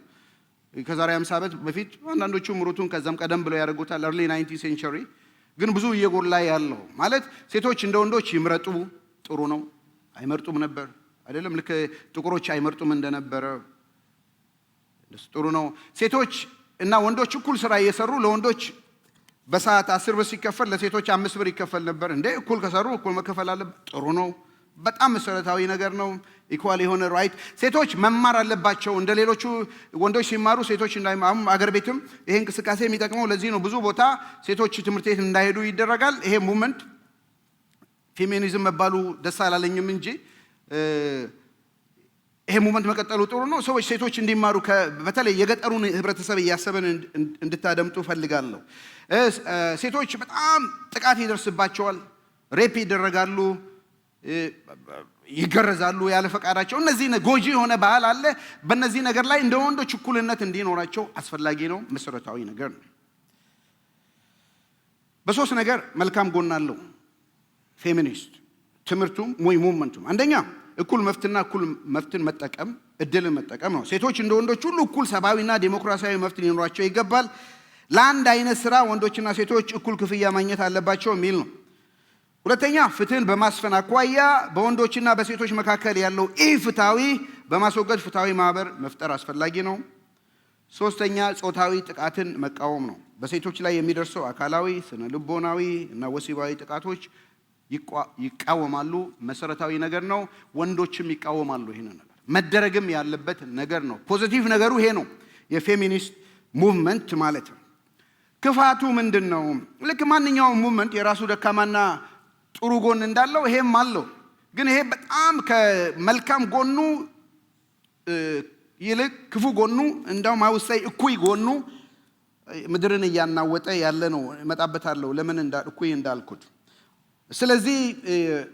ከዛሬ 50 ዓመት በፊት አንዳንዶቹ ምሩቱን ከዛም ቀደም ብለው ያደርጉታል። early 19th century ግን ብዙ እየጎላ ያለው ማለት ሴቶች እንደ ወንዶች ይምረጡ ጥሩ ነው። አይመርጡም ነበር አይደለም። ልክ ጥቁሮች አይመርጡም እንደነበረ ጥሩ ነው። ሴቶች እና ወንዶች እኩል ስራ እየሰሩ ለወንዶች በሰዓት 10 ብር ሲከፈል ለሴቶች 5 ብር ይከፈል ነበር። እንዴ እኩል ከሰሩ እኩል መከፈል አለበት። ጥሩ ነው። በጣም መሰረታዊ ነገር ነው። ኢኳል የሆነ ራይት ሴቶች መማር አለባቸው። እንደ ሌሎቹ ወንዶች ሲማሩ ሴቶች እንዳይማሩ አገር ቤትም ይሄ እንቅስቃሴ የሚጠቅመው ለዚህ ነው። ብዙ ቦታ ሴቶች ትምህርት ቤት እንዳይሄዱ ይደረጋል። ይሄ ሙቭመንት ፌሚኒዝም መባሉ ደስ አላለኝም እንጂ ይሄ ሙቭመንት መቀጠሉ ጥሩ ነው። ሰዎች ሴቶች እንዲማሩ በተለይ የገጠሩን ህብረተሰብ እያሰበን እንድታደምጡ ፈልጋለሁ። ሴቶች በጣም ጥቃት ይደርስባቸዋል፣ ሬፕ ይደረጋሉ፣ ይገረዛሉ ያለ ፈቃዳቸው። እነዚህ ጎጂ የሆነ ባህል አለ። በእነዚህ ነገር ላይ እንደ ወንዶች እኩልነት እንዲኖራቸው አስፈላጊ ነው፣ መሰረታዊ ነገር ነው። በሶስት ነገር መልካም ጎን አለው ፌሚኒስት ትምህርቱም ወይ ሙቭመንቱም። አንደኛ እኩል መፍትና እኩል መፍትን መጠቀም እድልን መጠቀም ነው። ሴቶች እንደ ወንዶች ሁሉ እኩል ሰብአዊና ዲሞክራሲያዊ መፍት ሊኖራቸው ይገባል። ለአንድ አይነት ስራ ወንዶችና ሴቶች እኩል ክፍያ ማግኘት አለባቸው የሚል ነው። ሁለተኛ ፍትህን በማስፈን አኳያ በወንዶችና በሴቶች መካከል ያለው ኢፍትሃዊ በማስወገድ ፍትሃዊ ማህበር መፍጠር አስፈላጊ ነው። ሶስተኛ ጾታዊ ጥቃትን መቃወም ነው። በሴቶች ላይ የሚደርሰው አካላዊ፣ ስነ ልቦናዊ እና ወሲባዊ ጥቃቶች ይቃወማሉ። መሰረታዊ ነገር ነው። ወንዶችም ይቃወማሉ። ይሄን ነገር መደረግም ያለበት ነገር ነው። ፖዚቲቭ ነገሩ ይሄ ነው፣ የፌሚኒስት ሙቭመንት ማለት ነው። ክፋቱ ምንድነው? ልክ ማንኛውም ሙቭመንት የራሱ ደካማና ጥሩ ጎን እንዳለው ይሄም አለው። ግን ይሄ በጣም ከመልካም ጎኑ ይልቅ ክፉ ጎኑ እንደውም አውሳይ እኩይ ጎኑ ምድርን እያናወጠ ያለ ነው። እመጣበታለሁ ለምን እኩይ እንዳልኩት። ስለዚህ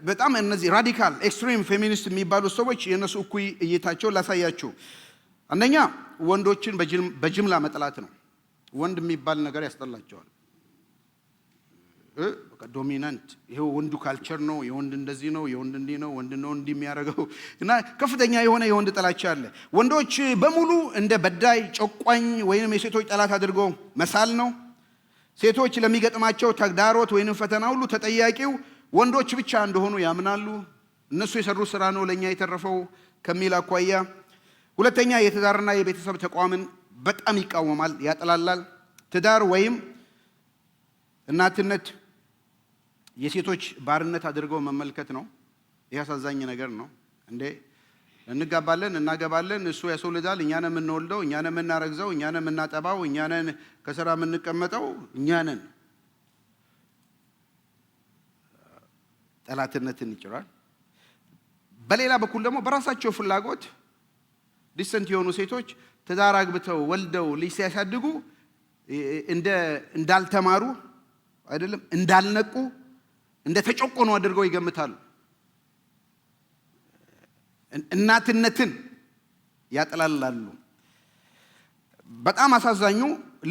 በጣም እነዚህ ራዲካል ኤክስትሪም ፌሚኒስት የሚባሉ ሰዎች የነሱ እኩይ እይታቸው ላሳያችሁ። አንደኛ ወንዶችን በጅምላ መጥላት ነው። ወንድ የሚባል ነገር ያስጠላቸዋል። በቃ ዶሚናንት ይሄው ወንዱ ካልቸር ነው፣ የወንድ እንደዚህ ነው፣ የወንድ እንዲህ ነው፣ ወንድ ነው እንዲህ የሚያደርገው እና ከፍተኛ የሆነ የወንድ ጥላቻ አለ። ወንዶች በሙሉ እንደ በዳይ ጨቋኝ ወይንም የሴቶች ጠላት አድርገው መሳል ነው። ሴቶች ለሚገጥማቸው ተግዳሮት ወይንም ፈተና ሁሉ ተጠያቂው ወንዶች ብቻ እንደሆኑ ያምናሉ። እነሱ የሰሩት ስራ ነው ለኛ የተረፈው ከሚል አኳያ። ሁለተኛ የትዳርና የቤተሰብ ተቋምን በጣም ይቃወማል፣ ያጠላላል። ትዳር ወይም እናትነት የሴቶች ባርነት አድርገው መመልከት ነው። ይህ አሳዛኝ ነገር ነው። እንዴ እንጋባለን፣ እናገባለን፣ እሱ ያስወልዳል፣ እኛ ነን የምንወልደው፣ እኛ ነን የምናረግዘው፣ እኛ ነን የምናጠባው፣ እኛ ነን ከስራ የምንቀመጠው፣ እኛ ነን። ጠላትነትን ይጭራል። በሌላ በኩል ደግሞ በራሳቸው ፍላጎት ዲሰንት የሆኑ ሴቶች ትዳር አግብተው ወልደው ልጅ ሲያሳድጉ እንዳልተማሩ አይደለም እንዳልነቁ እንደተጨቆኑ አድርገው ይገምታሉ። እናትነትን ያጠላላሉ። በጣም አሳዛኙ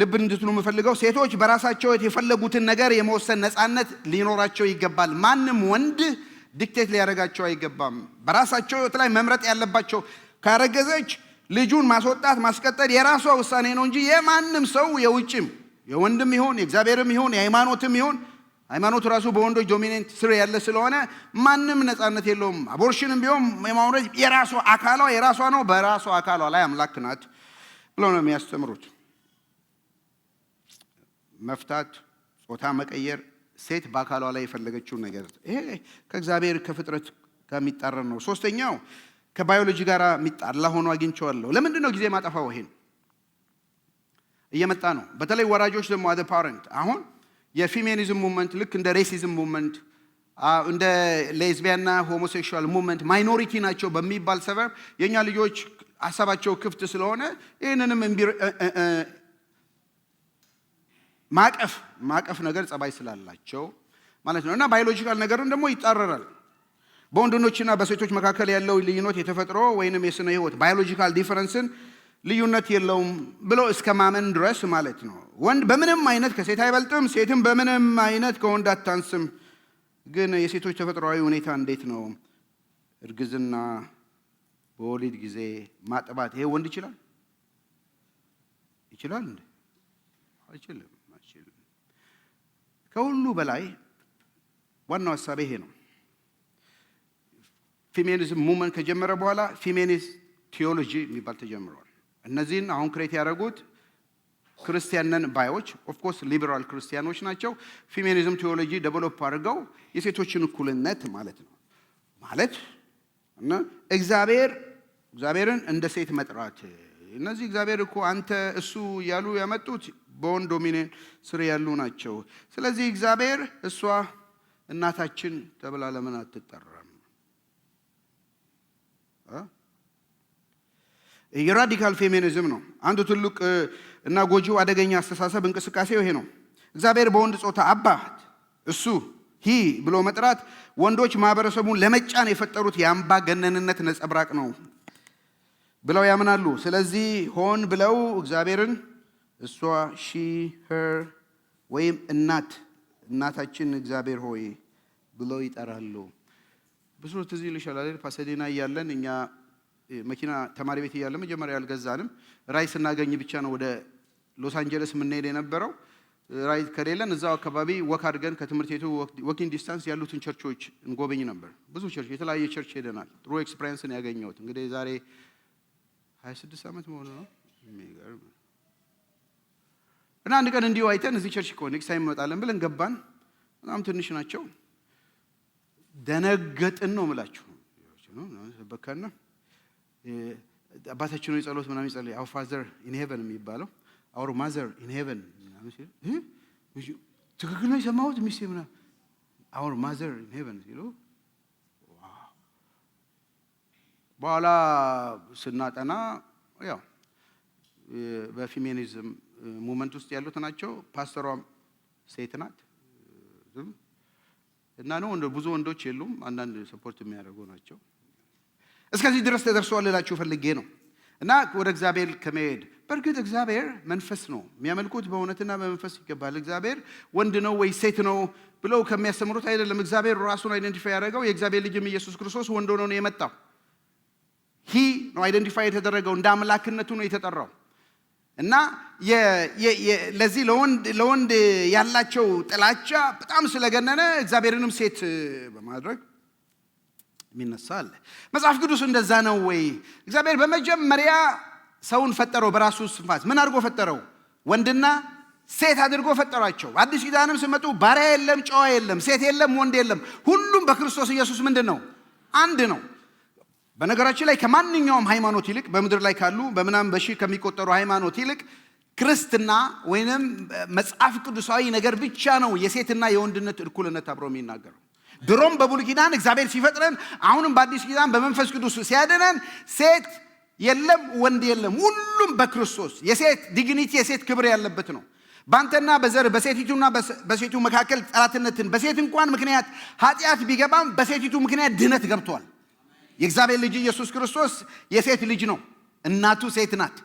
ልብ እንድትሉ የምፈልገው ሴቶች በራሳቸው የፈለጉትን ነገር የመወሰን ነፃነት ሊኖራቸው ይገባል። ማንም ወንድ ዲክቴት ሊያደርጋቸው አይገባም። በራሳቸው ህይወት ላይ መምረጥ ያለባቸው። ካረገዘች ልጁን ማስወጣት ማስቀጠል የራሷ ውሳኔ ነው እንጂ የማንም ሰው የውጭም የወንድም ይሁን የእግዚአብሔርም ይሁን የሃይማኖትም ይሁን ሃይማኖት ራሱ በወንዶች ዶሚኔንት ስር ያለ ስለሆነ ማንም ነፃነት የለውም። አቦርሽንም ቢሆን የማውረድ የራሷ አካሏ የራሷ ነው። በራሷ አካሏ ላይ አምላክ ናት ብለው ነው የሚያስተምሩት። መፍታት፣ ጾታ መቀየር፣ ሴት በአካሏ ላይ የፈለገችውን ነገር ይሄ ከእግዚአብሔር ከፍጥረት ጋር የሚጣረር ነው። ሶስተኛው ከባዮሎጂ ጋር የሚጣላ ሆኖ አግኝቼዋለሁ። ለምንድን ነው ጊዜ ማጠፋው? ይሄን እየመጣ ነው። በተለይ ወራጆች ደግሞ አደ ፓረንት አሁን የፌሚኒዝም ሙቭመንት ልክ እንደ ሬሲዝም ሙቭመንት እንደ ሌዝቢያንና ሆሞሴክሹዋል ሙቭመንት ማይኖሪቲ ናቸው በሚባል ሰበብ የኛ ልጆች ሐሳባቸው ክፍት ስለሆነ ይሄንንም ማቀፍ ነገር ጸባይ ስላላቸው ማለት ነው። እና ባዮሎጂካል ነገርን ደግሞ ይጣረራል። በወንዶችና በሴቶች መካከል ያለው ልዩነት የተፈጥሮ ወይንም የስነ ህይወት ባዮሎጂካል ዲፈረንስን ልዩነት የለውም ብሎ እስከ ማመን ድረስ ማለት ነው። ወንድ በምንም አይነት ከሴት አይበልጥም፣ ሴትም በምንም አይነት ከወንድ አታንስም። ግን የሴቶች ተፈጥሯዊ ሁኔታ እንዴት ነው? እርግዝና፣ በወሊድ ጊዜ ማጥባት፣ ይሄ ወንድ ይችላል እንዴ? አይችልም። ከሁሉ በላይ ዋናው ሐሳብ ይሄ ነው። ፌሚኒዝም ሙቭመንት ከጀመረ በኋላ ፌሚኒስት ቲዮሎጂ የሚባል ተጀምሯል። እነዚህን አሁን ክሬት ያደረጉት ክርስቲያንን ባዮች ኦፍ ኮርስ ሊበራል ክርስቲያኖች ናቸው። ፌሚኒዝም ቲዮሎጂ ዴቨሎፕ አድርገው የሴቶችን እኩልነት ማለት ነው እና እግዚአብሔርን እንደ ሴት መጥራት። እነዚህ እግዚአብሔር እኮ አንተ እሱ እያሉ ያመጡት በወንድ ዶሚኔን ስር ያሉ ናቸው። ስለዚህ እግዚአብሔር እሷ እናታችን ተብላ ለምን አትጠራም? የራዲካል ፌሚኒዝም ነው አንዱ ትልቅ እና ጎጂው አደገኛ አስተሳሰብ እንቅስቃሴው ይሄ ነው። እግዚአብሔር በወንድ ጾታ አባት እሱ ሂ ብሎ መጥራት ወንዶች ማህበረሰቡን ለመጫን የፈጠሩት የአምባገነንነት ነጸብራቅ ነው ብለው ያምናሉ። ስለዚህ ሆን ብለው እግዚአብሔርን እሷ ሺ ሄር ወይም እናታችን እግዚአብሔር ሆይ ብለው ይጠራሉ። ብዙ ትዝ ይልሻል አይደል? ፓሳዴና እያለን እኛ መኪና ተማሪ ቤት እያለን መጀመሪያ ያልገዛንም ራይ ስናገኝ ብቻ ነው ወደ ሎስ አንጀለስ የምንሄድ የነበረው። ራይ ከሌለን እዛው አካባቢ ወክ አድርገን ከትምህርት ቤቱ ወኪንግ ዲስታንስ ያሉትን ቸርቾች እንጎበኝ ነበር። ብዙ ቸርች፣ የተለያየ ቸርች ሄደናል። ጥሩ ኤክስፒሪየንስን ያገኘሁት እንግዲህ ዛሬ 26 ዓመት መሆኑ ነው። የሚገርም እና አንድ ቀን እንዲሁ አይተን እዚህ ቸርች እኮ ኔክስት ታይም እንመጣለን ብለን ገባን። በጣም ትንሽ ናቸው። ደነገጥን ነው የምላችሁ። በካና አባታችን ነው ጸሎት ምናምን ይጸልይ አወር ፋዘር ኢን ሄቨን የሚባለው አወር ማዘር ኢን ሄቨን ምናምን ሲል ትክክል ነው የሰማሁት ሚስቴ ምናምን አወር ማዘር ኢን ሄቨን ሲሉ በኋላ ስናጠና ያው በፌሚኒዝም ሙቭመንት ውስጥ ያሉት ናቸው። ፓስተሯም ሴት ናት እና ነው ብዙ ወንዶች የሉም፣ አንዳንድ ሰፖርት የሚያደርጉ ናቸው። እስከዚህ ድረስ ተደርሷል ልላችሁ ፈልጌ ነው። እና ወደ እግዚአብሔር ከመሄድ በእርግጥ እግዚአብሔር መንፈስ ነው፣ የሚያመልኩት በእውነትና በመንፈስ ይገባል። እግዚአብሔር ወንድ ነው ወይ ሴት ነው ብለው ከሚያስተምሩት አይደለም። እግዚአብሔር ራሱን አይደንቲፋይ ያደረገው የእግዚአብሔር ልጅም ኢየሱስ ክርስቶስ ወንድ ሆኖ ነው የመጣው። ሂ ነው አይደንቲፋይ የተደረገው፣ እንደ አምላክነቱ ነው የተጠራው። እና ለዚህ ለወንድ ያላቸው ጥላቻ በጣም ስለገነነ እግዚአብሔርንም ሴት በማድረግ የሚነሳ አለ። መጽሐፍ ቅዱስ እንደዛ ነው ወይ? እግዚአብሔር በመጀመሪያ ሰውን ፈጠረው በራሱ ስፋት። ምን አድርጎ ፈጠረው? ወንድና ሴት አድርጎ ፈጠራቸው። አዲስ ኪዳንም ሲመጡ ባሪያ የለም፣ ጨዋ የለም፣ ሴት የለም፣ ወንድ የለም። ሁሉም በክርስቶስ ኢየሱስ ምንድን ነው? አንድ ነው። በነገራችን ላይ ከማንኛውም ሃይማኖት ይልቅ በምድር ላይ ካሉ በምናምን በሺህ ከሚቆጠሩ ሃይማኖት ይልቅ ክርስትና ወይንም መጽሐፍ ቅዱሳዊ ነገር ብቻ ነው የሴትና የወንድነት እኩልነት አብሮ የሚናገረው። ድሮም በብሉይ ኪዳን እግዚአብሔር ሲፈጥረን፣ አሁንም በአዲስ ኪዳን በመንፈስ ቅዱስ ሲያድነን ሴት የለም ወንድ የለም፣ ሁሉም በክርስቶስ የሴት ዲግኒቲ የሴት ክብር ያለበት ነው። ባንተና በዘር በሴቲቱና በሴቱ መካከል ጠላትነትን በሴት እንኳን ምክንያት ኃጢአት ቢገባም በሴቲቱ ምክንያት ድነት ገብቷል። የእግዚአብሔር ልጅ ኢየሱስ ክርስቶስ የሴት ልጅ ነው። እናቱ ሴት ናት።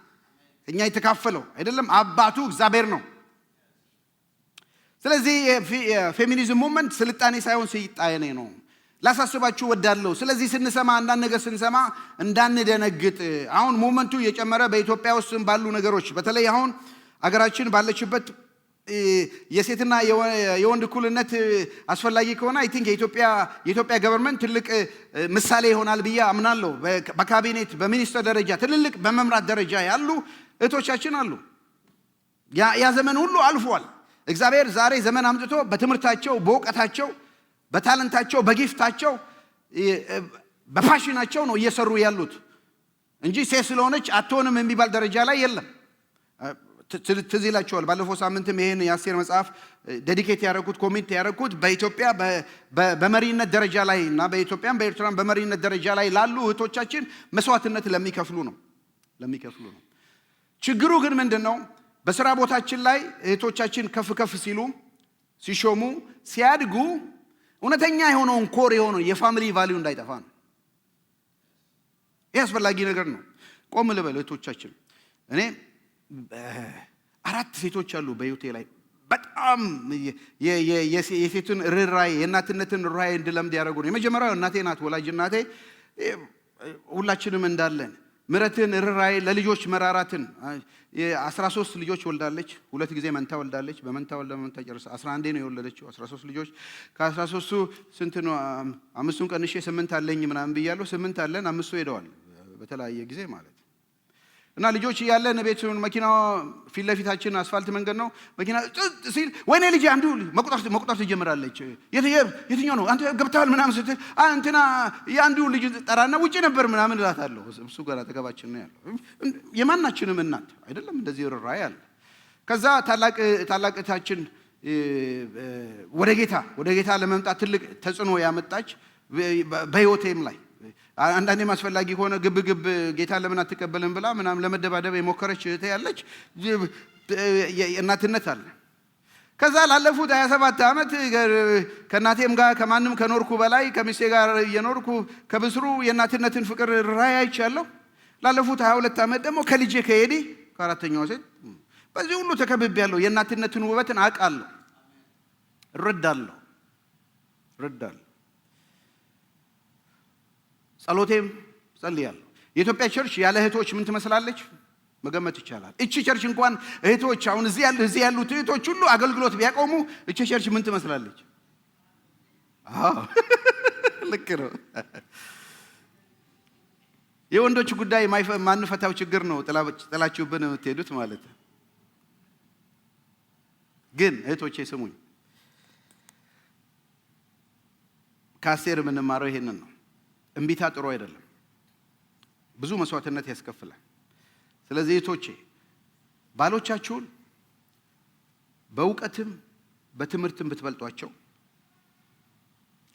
እኛ የተካፈለው አይደለም፣ አባቱ እግዚአብሔር ነው። ስለዚህ የፌሚኒዝም ሙቭመንት ስልጣኔ ሳይሆን ስልጣኔ ነው። ላሳስባችሁ ወዳለሁ። ስለዚህ ስንሰማ አንዳንድ ነገር ስንሰማ እንዳንደነግጥ። አሁን ሙቭመንቱ የጨመረ በኢትዮጵያ ውስጥ ባሉ ነገሮች በተለይ አሁን አገራችን ባለችበት የሴትና የወንድ እኩልነት አስፈላጊ ከሆነ አይ ቲንክ የኢትዮጵያ ገቨርንመንት ትልቅ ምሳሌ ይሆናል ብዬ አምናለሁ። በካቢኔት በሚኒስትር ደረጃ ትልልቅ በመምራት ደረጃ ያሉ እህቶቻችን አሉ። ያ ዘመን ሁሉ አልፏል። እግዚአብሔር ዛሬ ዘመን አምጥቶ በትምህርታቸው፣ በእውቀታቸው፣ በታለንታቸው፣ በጊፍታቸው፣ በፋሽናቸው ነው እየሰሩ ያሉት እንጂ ሴት ስለሆነች አትሆንም የሚባል ደረጃ ላይ የለም። ትዝ ይላችኋል። ባለፈው ሳምንትም ይሄን የአስቴር መጽሐፍ ዴዲኬት ያደረኩት ኮሚት ያደረኩት በኢትዮጵያ በመሪነት ደረጃ ላይ እና በኢትዮጵያም በኤርትራም በመሪነት ደረጃ ላይ ላሉ እህቶቻችን መስዋዕትነት ለሚከፍሉ ነው። ለሚከፍሉ ነው። ችግሩ ግን ምንድነው? በስራ ቦታችን ላይ እህቶቻችን ከፍ ከፍ ሲሉ ሲሾሙ ሲያድጉ እውነተኛ የሆነውን ኮር የሆነው የፋሚሊ ቫልዩ እንዳይጠፋ ነው። ይህ አስፈላጊ ነገር ነው። ቆም ልበል እህቶቻችን፣ እኔ 4 ሴቶች አሉ በህይወቴ ላይ በጣም የሴትን ርህራሄ የእናትነትን ርህራሄ እንድለምድ ያደረጉ ነው። የመጀመሪያው እናቴ ናት፣ ወላጅ እናቴ። ሁላችንም እንዳለን ምሕረትን ርህራሄ ለልጆች መራራትን 13 ልጆች ወልዳለች። 2 ጊዜ መንታ ወልዳለች። በመንታ ወልዳ በመንታ ጨርሳ 11 ነው የወለደችው። 13 ልጆች ከ13ቱ ስንት ነው? 5ቱን ቀንሼ 8 አለኝ ምናምን ብያለሁ። 8 አለን፣ 5ቱ ሄደዋል በተለያየ ጊዜ ማለት እና ልጆች እያለን ቤቱን መኪናው ፊት ለፊታችን አስፋልት መንገድ ነው። መኪና ሲል ወይኔ ልጅ አንዱ መቁጠር ትጀምራለች። የትኛው ነው አንተ ገብተሃል ምናምን ስትል እንትና የአንዱ ልጅ ጠራና ውጪ ነበር ምናምን እላታለሁ። እሱ ጋር አጠገባችን ነው ያለው። የማናችንም እናት አይደለም እንደዚህ ርህራሄ አለ። ከዛ ታላቅታችን ወደ ጌታ ለመምጣት ትልቅ ተጽዕኖ ያመጣች በህይወቴም ላይ አንዳንዴም አስፈላጊ ሆነ ግብ ጌታ ለምን አትቀበልም ብላ ምናምን ለመደባደብ የሞከረች እህቴ ያለች እናትነት አለ። ከዛ ላለፉት 27 ዓመት ከእናቴም ጋር ከማንም ከኖርኩ በላይ ከሚስቴ ጋር እየኖርኩ ከብስሩ የእናትነትን ፍቅር ራይ አይቻለሁ። ላለፉት 22 ዓመት ደግሞ ከልጄ ከሄዲ ከአራተኛው ሴት በዚህ ሁሉ ተከብቤያለሁ። የእናትነትን ውበትን አውቃለሁ፣ እረዳለሁ። ጸሎቴም ጸልያለሁ። የኢትዮጵያ ቸርች ያለ እህቶች ምን ትመስላለች መገመት ይቻላል። እቺ ቸርች እንኳን እህቶች አሁን እዚህ ያሉት እህቶች ሁሉ አገልግሎት ቢያቆሙ እቺ ቸርች ምን ትመስላለች? ልክ ነው። የወንዶች ጉዳይ ማንፈታው ችግር ነው። ጥላችሁብን የምትሄዱት ማለት ነው። ግን እህቶቼ ስሙኝ፣ ከአስቴር የምንማረው ይሄንን ነው። እምቢታ ጥሩ አይደለም፣ ብዙ መስዋዕትነት ያስከፍላል። ስለዚህ እህቶቼ ባሎቻችሁን በእውቀትም በትምህርትም ብትበልጧቸው፣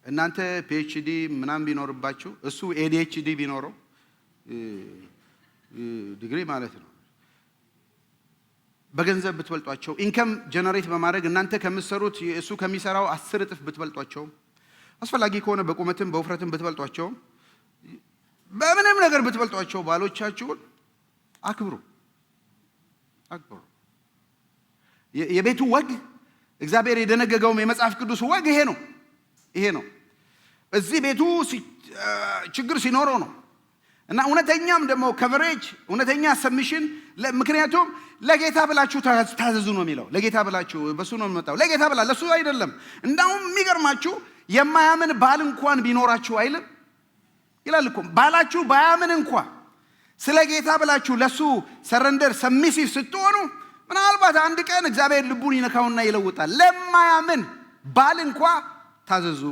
እናንተ ፒኤችዲ ምናምን ቢኖርባችሁ እሱ ኤዲኤችዲ ቢኖረው ዲግሪ ማለት ነው፣ በገንዘብ ብትበልጧቸው፣ ኢንከም ጀነሬት በማድረግ እናንተ ከምትሰሩት እሱ ከሚሰራው 10 እጥፍ ብትበልጧቸው፣ አስፈላጊ ከሆነ በቁመትም በውፍረትም ብትበልጧቸው፣ በምንም ነገር ብትበልጧቸው ባሎቻችሁን አክብሩ። የቤቱ ወግ እግዚአብሔር የደነገገውም የመጽሐፍ ቅዱስ ወግ ይሄ ነው። እዚህ ቤቱ ችግር ሲኖረው ነው እና እውነተኛም ደግሞ ከቨሬጅ እውነተኛ ሰብሚሽን። ምክንያቱም ለጌታ ብላችሁ ታዘዙ ነው የሚለው። ለጌታ ብላችሁ በሱ ነው የሚመጣው። ለጌታ ብላ ለሱ አይደለም። እንዳውም የሚገርማችሁ የማያምን ባል እንኳን ቢኖራችሁ አይልም ይላል እኮ። ባላችሁ ባያምን እንኳን ስለ ጌታ ብላችሁ ለሱ ሰረንደር ሰሚሲቭ ስትሆኑ ምናልባት አንድ ቀን እግዚአብሔር ልቡን ይነካውና ይለውጣል። ለማያምን ባል እንኳን ታዘዙ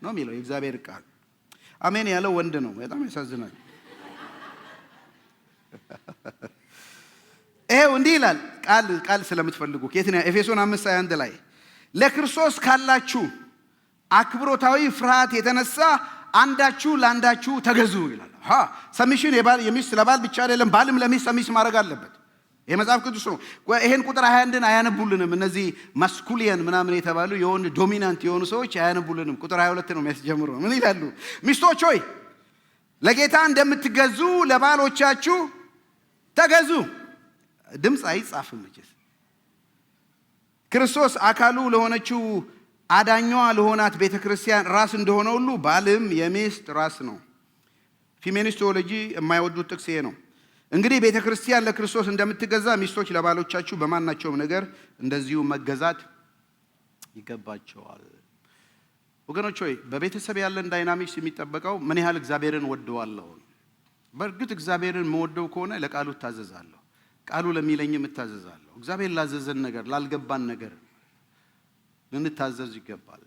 ነው የሚለው የእግዚአብሔር ቃል። አሜን ያለው ወንድ ነው። በጣም ያሳዝናል። ይሄው እንዲህ ይላል ቃል ስለምትፈልጉ ከየት ነው? ኤፌሶን 5:21 ላይ ለክርስቶስ ካላችሁ አክብሮታዊ ፍርሃት የተነሳ አንዳችሁ ለአንዳችሁ ተገዙ ይላል። ሰሚሽን የሚስት ለባል ብቻ አይደለም፣ ባልም ለሚስት ሰሚስ ማድረግ አለበት። ይሄ መጽሐፍ ቅዱስ ነው። ይሄን ቁጥር 21ን አያነቡልንም። እነዚህ ማስኩሊያን ምናምን የተባሉ የሆኑ ዶሚናንት የሆኑ ሰዎች አያነቡልንም። ቁጥር 22 ነው የሚያስጀምሩ። ምን ይላሉ? ሚስቶች ሆይ ለጌታ እንደምትገዙ ለባሎቻችሁ ተገዙ። ድምፅ አይጻፍም መቼስ። ክርስቶስ አካሉ ለሆነችው አዳኟ ለሆናት ቤተክርስቲያን ራስ እንደሆነ ሁሉ ባልም የሚስት ራስ ነው። ፌሚኒስት ቴዎሎጂ የማይወዱት ጥቅስ ይሄ ነው። እንግዲህ ቤተክርስቲያን ለክርስቶስ እንደምትገዛ ሚስቶች ለባሎቻችሁ በማናቸውም ነገር እንደዚሁ መገዛት ይገባቸዋል። ወገኖች ሆይ በቤተሰብ ያለን ዳይናሚክስ የሚጠበቀው ምን ያህል እግዚአብሔርን ወደዋለሁ። በእርግጥ እግዚአብሔርን መወደው ከሆነ ለቃሉ እታዘዛለሁ፣ ቃሉ ለሚለኝም እታዘዛለሁ። እግዚአብሔር ላዘዘን ነገር ላልገባን ነገር ልንታዘዝ ይገባል።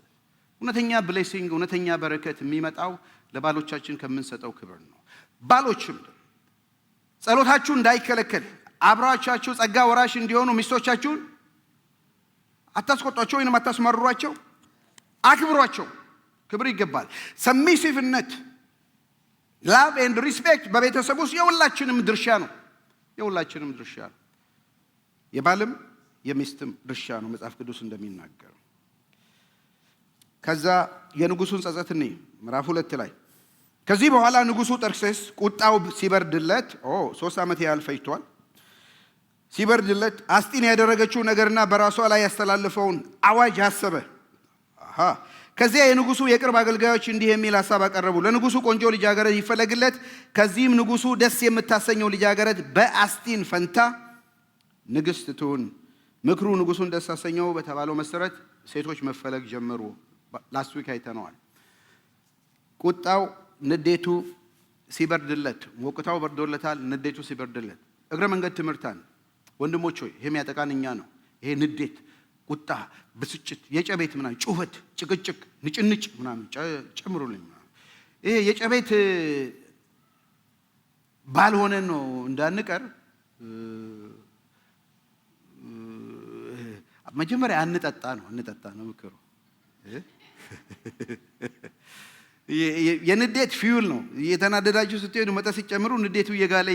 እውነተኛ ብሌሲንግ እውነተኛ በረከት የሚመጣው ለባሎቻችን ከምንሰጠው ክብር ነው። ባሎችም ጸሎታችሁ እንዳይከለከል አብራቻችሁ ጸጋ ወራሽ እንዲሆኑ ሚስቶቻችሁን አታስቆጧቸው ወይንም አታስመሯቸው፣ አክብሯቸው። ክብር ይገባል። ሰሚሲቭነት ላቭ ኤንድ ሪስፔክት በቤተሰብ ውስጥ የሁላችንም ድርሻ ነው። የባልም የሚስትም ድርሻ ነው መጽሐፍ ቅዱስ እንደሚናገር። ከዛ የንጉሱን ጸጸት እኔ ምዕራፍ 2 ላይ ከዚህ በኋላ ንጉሱ ጠርሴስ ቁጣው ሲበርድለት 3 ዓመት ያህል ፈጅቷል። ሲበርድለት አስጢን ያደረገችው ነገርና በራሷ ላይ ያስተላለፈውን አዋጅ አሰበ። ከዚያ የንጉሱ የቅርብ አገልጋዮች እንዲህ የሚል ሐሳብ አቀረቡ። ለንጉሱ ቆንጆ ልጃገረድ ይፈለግለት፣ ከዚህም ንጉሱ ደስ የምታሰኘው ልጃገረድ በአስጢን ፈንታ ንግሥት ትሁን። ምክሩ ንጉሱን ደስ አሰኘው። በተባለው መሰረት ሴቶች መፈለግ ጀመሩ። ላስት ዊክ አይተነዋል። ቁጣው ንዴቱ ሲበርድለት፣ ሞቅታው በርዶለታል። ንዴቱ ሲበርድለት እግረ መንገድ ትምህርታን ወንድሞች ሆይ ይሄም ያጠቃን እኛ ነው። ይሄ ንዴት፣ ቁጣ፣ ብስጭት፣ የጨቤት ምናምን ጩኸት፣ ጭቅጭቅ፣ ንጭንጭ ምናምን ጨምሩልኝ። ይሄ የጨቤት ባልሆነን ነው እንዳንቀር መጀመሪያ አንጠጣ ነው ምክሩ። የንዴት ፊውል ነው። የተናደዳችሁ ስትሄዱ መጠጥ ሲጨምሩ ንዴቱ እየጋለ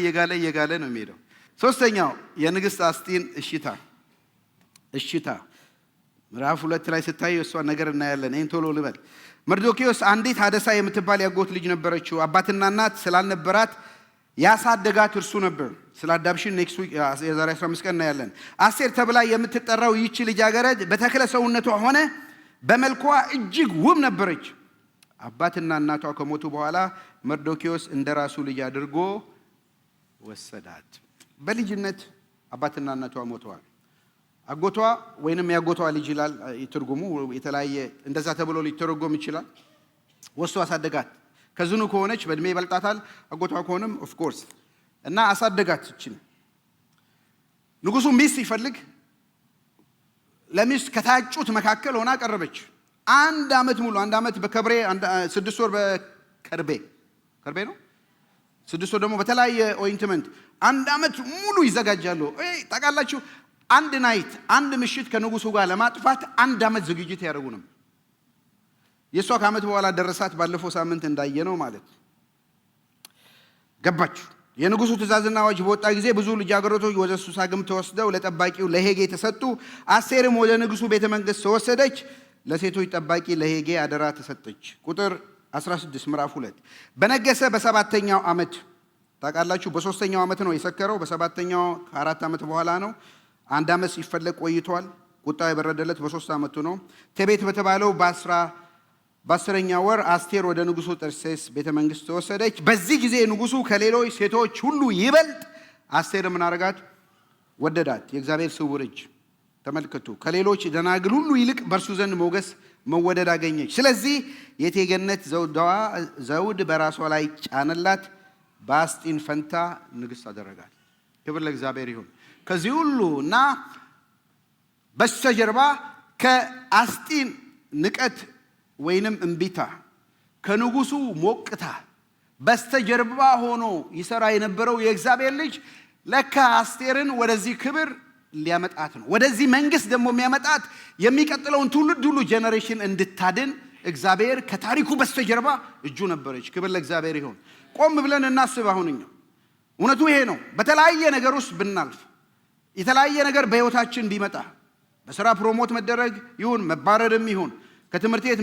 ነው የሚሄደው። ሶስተኛው የንግሥት አስጢን እሽታ ምዕራፍ 2 ላይ ስታዩ እሷ ነገር እናያለን። ይህን ቶሎ ልበል። መርዶክዮስ አንዲት ሀደሳ የምትባል ያጎት ልጅ ነበረችው። አባትና እናት ስላልነበራት ያሳደጋት እርሱ ነበር። ስለ አዳፕሽን ኔክስት ዊክ የዛሬ 15 ቀን እናያለን። አስቴር ተብላ የምትጠራው ይህች ልጃገረድ በተክለ ሰውነቷ ሆነ በመልኳ እጅግ ውብ ነበረች። አባትና እናቷ ከሞቱ በኋላ መርዶክዮስ እንደራሱ ልጅ አድርጎ ወሰዳት። በልጅነት አባትና እናቷ ሞተዋል። አጎቷ ወይንም ያጎቷ ልጅ ይላል ትርጉሙ። የተለያየ እንደዛ ተብሎ ሊተረጎም ይችላል። ወስዶ አሳደጋት። ከዝኑ ከሆነች በእድሜ ይበልጣታል። አጎቷ ከሆነም ኦፍ ኮርስ እና አሳደጋት። እቺን ንጉሱ ሚስት ሲፈልግ ለሚስት ከታጩት መካከል ሆና ቀረበች። አንድ ዓመት በከብሬ 6 ወር በከርቤ ነው 6 ወር ደግሞ በተለያየ ኦይንትመንት 1 ዓመት ሙሉ ይዘጋጃሉ። ታውቃላችሁ፣ አንድ ምሽት ከንጉሱ ጋር ለማጥፋት 1 ዓመት ዝግጅት ያደርጉ ነው። የእሷ ከዓመት በኋላ ደረሳት። ባለፈው ሳምንት እንዳየነው ማለት ገባች። የንጉሱ ትእዛዝና አዋጅ በወጣ ጊዜ ብዙ ልጃገረዶች ወደ ሱሳ ግንብ ተወስደው ለጠባቂው ለሄጌ ተሰጡ። አስቴርም ወደ ንጉሱ ቤተ መንግሥት ተወሰደች። ለሴቶች ጠባቂ ለሄጌ አደራ ተሰጠች። ቁጥር 16 ምዕራፍ 2 በነገሰ በ7ኛው ዓመት ታውቃላችሁ፣ በ3ኛው ዓመት ነው የሰከረው። በ7ኛው ከ4 ዓመት በኋላ ነው። 1 ዓመት ሲፈለግ ቆይቷል። ቁጣው የበረደለት በ3 ዓመቱ ነው። ቴቤት በተባለው በ10ኛው ወር አስቴር ወደ ንጉሱ ጠርሴስ ቤተ መንግሥት ተወሰደች። በዚህ ጊዜ ንጉሱ ከሌሎች ሴቶች ሁሉ ይበልጥ አስቴር ምን አረጋት? ወደዳት። የእግዚአብሔር ስውር እጅ ተመልከቱ። ከሌሎች ደናግል ሁሉ ይልቅ በእርሱ ዘንድ ሞገስ መወደድ አገኘች። ስለዚህ የቴገነት ዘውድ በራሷ ላይ ጫነላት። በአስጢን ፈንታ ንግሥት አደረጋት። ክብር ለእግዚአብሔር ይሁን። ከዚህ ሁሉ እና በስተጀርባ ከአስጢን ንቀት ወይንም እምቢታ፣ ከንጉሱ ሞቅታ በስተጀርባ ሆኖ ይሰራ የነበረው የእግዚአብሔር ልጅ ለካ አስቴርን ወደዚህ ክብር ሊያመጣት ነው። ወደዚህ መንግስት ደግሞ የሚያመጣት የሚቀጥለውን ትውልድ ሁሉ ጄኔሬሽን እንድታድን እግዚአብሔር ከታሪኩ በስተጀርባ እጁ ነበረች። ክብር ለእግዚአብሔር ይሁን። ቆም ብለን እናስብ። አሁንኛ እውነቱ ይሄ ነው። በተለያየ ነገር ውስጥ ብናልፍ፣ የተለያየ ነገር በህይወታችን ቢመጣ፣ በስራ ፕሮሞት መደረግ ይሁን መባረርም ይሁን ከትምህርት ቤት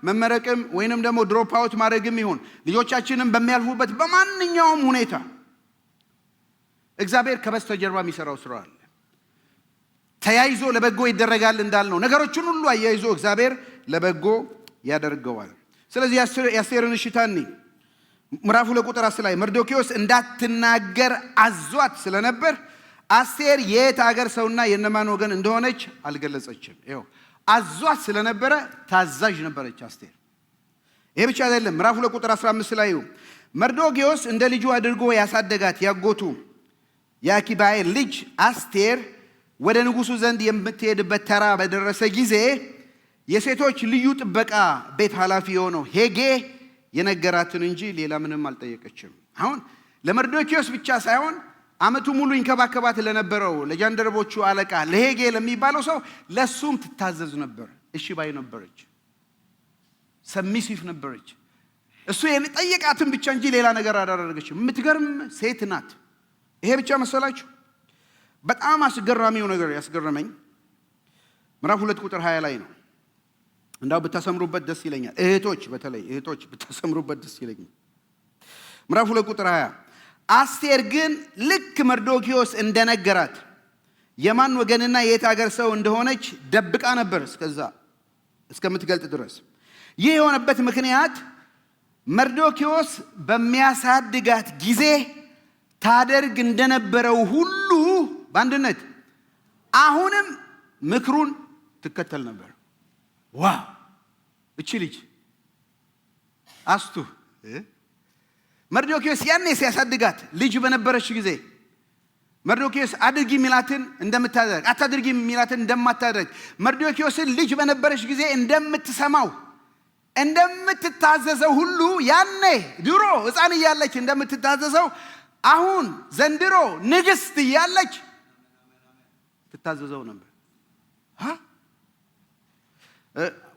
መመረቅም ወይንም ደግሞ ድሮፕ አውት ማድረግም ይሁን ልጆቻችንን በሚያልፉበት በማንኛውም ሁኔታ እግዚአብሔር ከበስተጀርባ የሚሰራው ስራ አለ። ተያይዞ ለበጎ ይደረጋል እንዳልነው ነገሮችን ሁሉ አያይዞ እግዚአብሔር ለበጎ ያደርገዋል። ስለዚህ የአስቴርን እሽታኒ ምዕራፍ 2 ቁጥር 10 ላይ መርዶክዮስ እንዳትናገር አዟት ስለነበር አስቴር የት ሀገር ሰውና የነማን ወገን እንደሆነች አልገለጸችም። ይኸው አዟት ስለነበረ ታዛዥ ነበረች አስቴር። ይሄ ብቻ አይደለም። ምዕራፍ 2 ቁጥር 15 ላይ መርዶክዮስ እንደ ልጁ አድርጎ ያሳደጋት ያጎቱ የአኪባይ ልጅ አስቴር ወደ ንጉሱ ዘንድ የምትሄድበት ተራ በደረሰ ጊዜ የሴቶች ልዩ ጥበቃ ቤት ኃላፊ የሆነው ሄጌ የነገራትን እንጂ ሌላ ምንም አልጠየቀችም። አሁን ለመርዶክዮስ ብቻ ሳይሆን ዓመቱ ሙሉ ይንከባከባት ለነበረው ለጃንደረቦቹ አለቃ ለሄጌ ለሚባለው ሰው ለሱም ትታዘዝ ነበር። እሺ ባይ ነበረች። ሰሚሲፍ ነበረች። እሱ የጠየቃትን ብቻ እንጂ ሌላ ነገር አላደረገችም። የምትገርም ሴት ናት። ይሄ ብቻ መሰላችሁ? በጣም አስገራሚው ነገር ያስገረመኝ ምዕራፍ 2 ቁጥር 20 ላይ ነው። እንዳው ብታሰምሩበት ደስ ይለኛል። እህቶች፣ በተለይ እህቶች ብታሰምሩበት ደስ ይለኛል። ምዕራፍ 2 ቁጥር 20 አስቴር ግን ልክ መርዶክዮስ እንደነገራት የማን ወገንና የት ሀገር ሰው እንደሆነች ደብቃ ነበር እስከምትገልጥ ድረስ። ይህ የሆነበት ምክንያት መርዶክዮስ በሚያሳድጋት ጊዜ ታደርግ እንደነበረው ሁሉ በአንድነት አሁንም ምክሩን ትከተል ነበር። ዋው! እቺ ልጅ አስቱ መርዶክዮስ ያኔ ሲያሳድጋት ልጅ በነበረች ጊዜ መርዶክዮስ አድርጊ ሚላትን እንደምታደርግ አታድርጊ ሚላትን እንደማታደርግ መርዶክዮስን ልጅ በነበረች ጊዜ እንደምትሰማው እንደምትታዘዘው ሁሉ ያኔ ድሮ ሕፃን እያለች እንደምትታዘዘው አሁን ዘንድሮ ንግስት እያለች ትታዘዘው ነበር።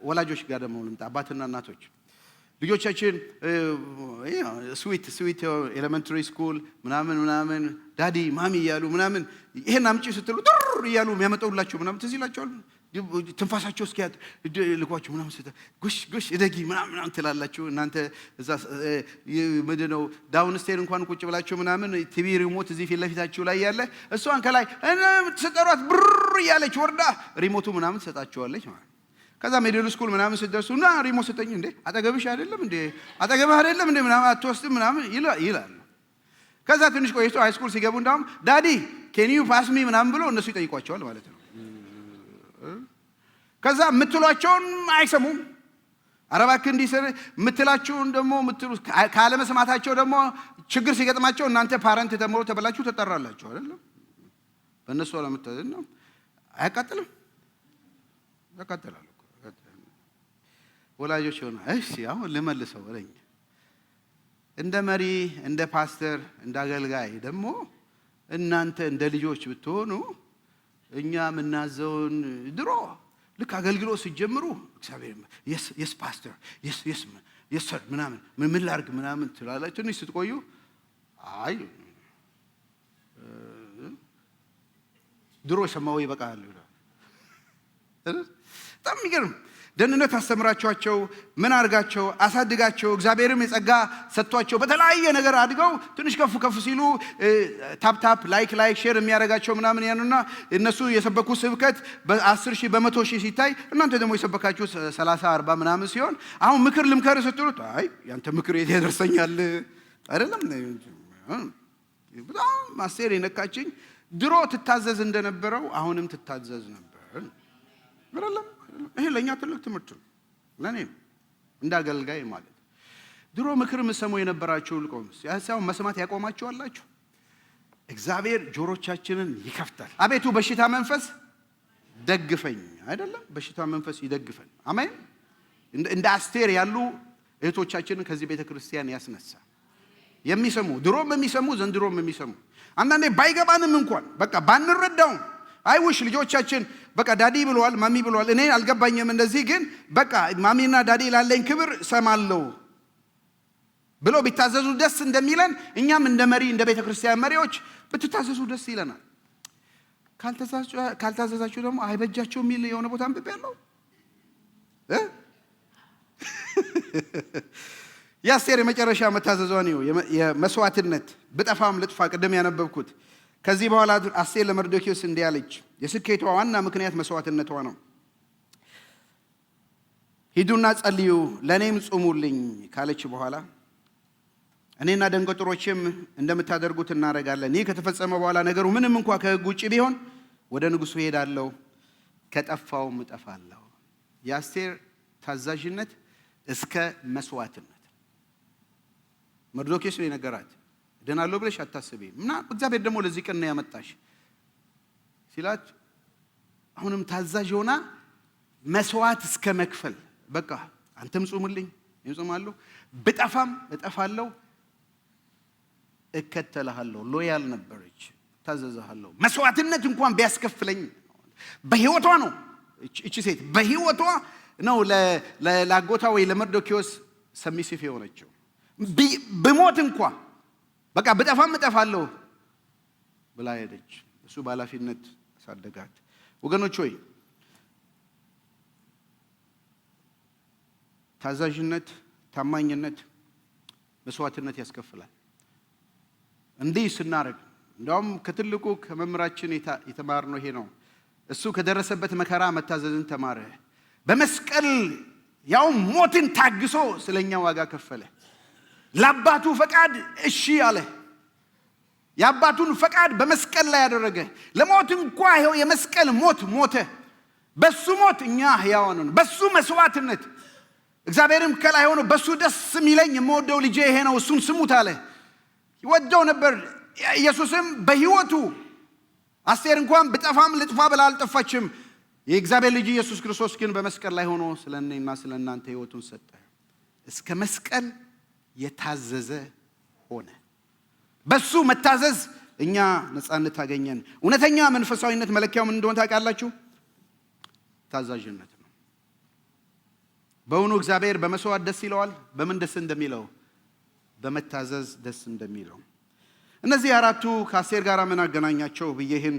ወላጆች ጋር ደግሞ ልምጣ። አባትና እናቶች ልጆቻችን ስዊት ኤሌመንተሪ ስኩል ምናምን ዳዲ ማሚ እያሉ ምናምን ይሄን አምጪ ስትሉ ጥር እያሉ የሚያመጣውላችሁ ምናምን ትዝ ይላችኋል። ትንፋሳቸው እስኪያጥ ልኳችሁ ምናምን ጉሽ እደጊ ምናምን ትላላችሁ። እናንተ እዛ ምንድነው ዳውን ስቴር እንኳን ቁጭ ብላችሁ ምናምን ቲቪ ሪሞት እዚህ ፊት ለፊታችሁ ላይ ያለ እሷን ከላይ ትሰጠሯት ብር እያለች ወርዳ ሪሞቱ ምናምን ትሰጣችኋለች ማለት። ከዛ ሚድል ስኩል ምናምን ስትደርሱ እና ሪሞት ስጠኝ እንዴ አጠገብሽ አይደለም እንዴ አጠገብህ አይደለም እንዴ ምናምን አትወስድም ምናምን ይላሉ። ከዛ ትንሽ ቆይቶ ሃይ ስኩል ሲገቡ እንዳውም ዳዲ ኬን ዩ ፓስ ሚ ምናምን ብሎ እነሱ ይጠይቋቸዋል ማለት ነው። ከዛ ምትሏቸውን አይሰሙም። አረባክ እንዲሰር ምትላችሁን ደግሞ ካለ መስማታቸው ደግሞ ችግር ሲገጥማቸው እናንተ ፓረንት ተምሮ ተበላችሁ ተጠራላችሁ አይደለም። በእነሱ ለምትተን ነው አያቃጥልም? ያቃጥላል። ወላጆች ሆነ እሺ አሁን ልመልሰው ወለኝ እንደ መሪ እንደ ፓስተር እንደ አገልጋይ ደግሞ እናንተ እንደ ልጆች ብትሆኑ እኛ ምናዘውን ድሮ ልክ አገልግሎት ሲጀምሩ እግዚአብሔር የስ ፓስተር የስ ሰር ምናምን ምን ላርግ ምናምን ትላላችሁ። ትንሽ ስትቆዩ አይ ድሮ ሰማው ይበቃል ይላል። በጣም የሚገርም ደህንነት አስተምራቸው ምን አርጋቸው አሳድጋቸው እግዚአብሔርም የጸጋ ሰጥቷቸው በተለያየ ነገር አድገው ትንሽ ከፍ ሲሉ ታፕ ላይክ ሼር የሚያደርጋቸው ምናምን ያኑና እነሱ የሰበኩ ስብከት በ10,000 በ100,000 ሲታይ እናንተ ደግሞ የሰበካችሁ 30 40 ምናምን ሲሆን አሁን ምክር ልምከር ስትሉት አይ ያንተ ምክር የት ያደርሰኛል አይደለም። በጣም ማስተር የነካችኝ ድሮ ትታዘዝ እንደነበረው አሁንም ትታዘዝ ነበር አይደለም። ይሄ ለኛ ትልቅ ትምህርት ነው። ለኔም እንዳገልጋይ ማለት ድሮ ምክር የምሰሙ የነበራችሁ ልቆምስ ያሳው መስማት ያቆማችኋላችሁ። እግዚአብሔር ጆሮቻችንን ይከፍታል። አቤቱ በሽታ መንፈስ ደግፈኝ አይደለም፣ በሽታ መንፈስ ይደግፈን። አሜን። እንደ አስቴር ያሉ እህቶቻችንን ከዚህ ቤተክርስቲያን ያስነሳ የሚሰሙ ድሮም የሚሰሙ ዘንድሮም የሚሰሙ አንዳንዴ ባይገባንም እንኳን በቃ ባንረዳውም አይውሽ ልጆቻችን በቃ ዳዲ ብለዋል ማሚ ብለዋል እኔ አልገባኝም እንደዚህ ግን በቃ ማሚና ዳዲ ላለኝ ክብር ሰማለው ብሎ ቢታዘዙ ደስ እንደሚለን እኛም እንደ መሪ እንደ ቤተክርስቲያን መሪዎች ብትታዘዙ ደስ ይለናል። ካልታዘዛችሁ ደግሞ አይበጃቸው የሚል የሆነ ቦታ አንብቤያለሁ። የአስቴር የመጨረሻ መታዘዟ ነው የመስዋዕትነት ብጠፋም ልጥፋ ቅድም ያነበብኩት። ከዚህ በኋላ አስቴር ለመርዶክዮስ እንዲህ አለች። የስኬቷ ዋና ምክንያት መስዋዕትነቷ ነው። ሂዱና ጸልዩ ለኔም ጾሙልኝ ካለች በኋላ እኔና ደንገጥሮችም እንደምታደርጉት እናደርጋለን። ይህ ከተፈጸመ በኋላ ነገሩ ምንም እንኳን ከሕግ ውጭ ቢሆን ወደ ንጉሱ ሄዳለሁ፣ ከጠፋውም እጠፋለሁ። የአስቴር ታዛዥነት እስከ መስዋዕትነት መርዶክዮስ ነው የነገራት። ደናለው ብለሽ አታስቢ እና እግዚአብሔር ደግሞ ለዚህ ቀን ነው ያመጣሽ ሲላት አሁንም ታዛዥ ሆና መስዋዕት እስከ መክፈል በቃ አንተም ጾምልኝ እጾማለሁ፣ ብጠፋም እጠፋለሁ፣ እከተልሃለሁ። ሎያል ነበረች፣ ታዘዘሃለሁ። መስዋዕትነት እንኳን ቢያስከፍለኝ በህይወቷ ነው እቺ ሴት በህይወቷ ነው ለአጎቷ ወይ ለመርዶክዮስ ሰሚሲፍ የሆነችው። ብሞት እንኳን በቃ ብጠፋም እጠፋለሁ ብላ ሄደች። እሱ በኃላፊነት አሳደጋት። ወገኖች ሆይ ታዛዥነት፣ ታማኝነት መስዋዕትነት ያስከፍላል። እንዲህ ስናረግ እንደውም ከትልቁ ከመምህራችን የተማርነው ይሄ ነው። እሱ ከደረሰበት መከራ መታዘዝን ተማረ። በመስቀል ያው ሞትን ታግሶ ስለኛ ዋጋ ከፈለ። ለአባቱ ፈቃድ እሺ አለ። የአባቱን ፈቃድ በመስቀል ላይ ያደረገ። ለሞት እንኳን ይኸው የመስቀል ሞት ሞተ። በሱ ሞት እኛ ሕያዋን ነን። በሱ መስዋዕትነት እግዚአብሔርም ከላይ ሆኖ በሱ ደስ የሚለኝ የምወደው ልጄ ይሄ ነው እሱን ስሙት አለ። ይወደው ነበር። ኢየሱስም በሕይወቱ አስቴር እንኳን ብጠፋም ልጥፋ ብላ አልጠፋችም። የእግዚአብሔር ልጅ ኢየሱስ ክርስቶስ ግን በመስቀል ላይ ሆኖ ስለኔና ስለናንተ ሕይወቱን ሰጠ። እስከ መስቀል የታዘዘ ሆነ። በሱ መታዘዝ እኛ ነፃነት አገኘን። እውነተኛ መንፈሳዊነት መለኪያው ምን እንደሆነ ታውቃላችሁ? ታዛዥነት ነው። በእውኑ እግዚአብሔር በመስዋዕት ደስ ይለዋል? በምን ደስ እንደሚለው? በመታዘዝ ደስ እንደሚለው። እነዚህ አራቱ ከአስቴር ጋር ምን አገናኛቸው ብዬ ይህን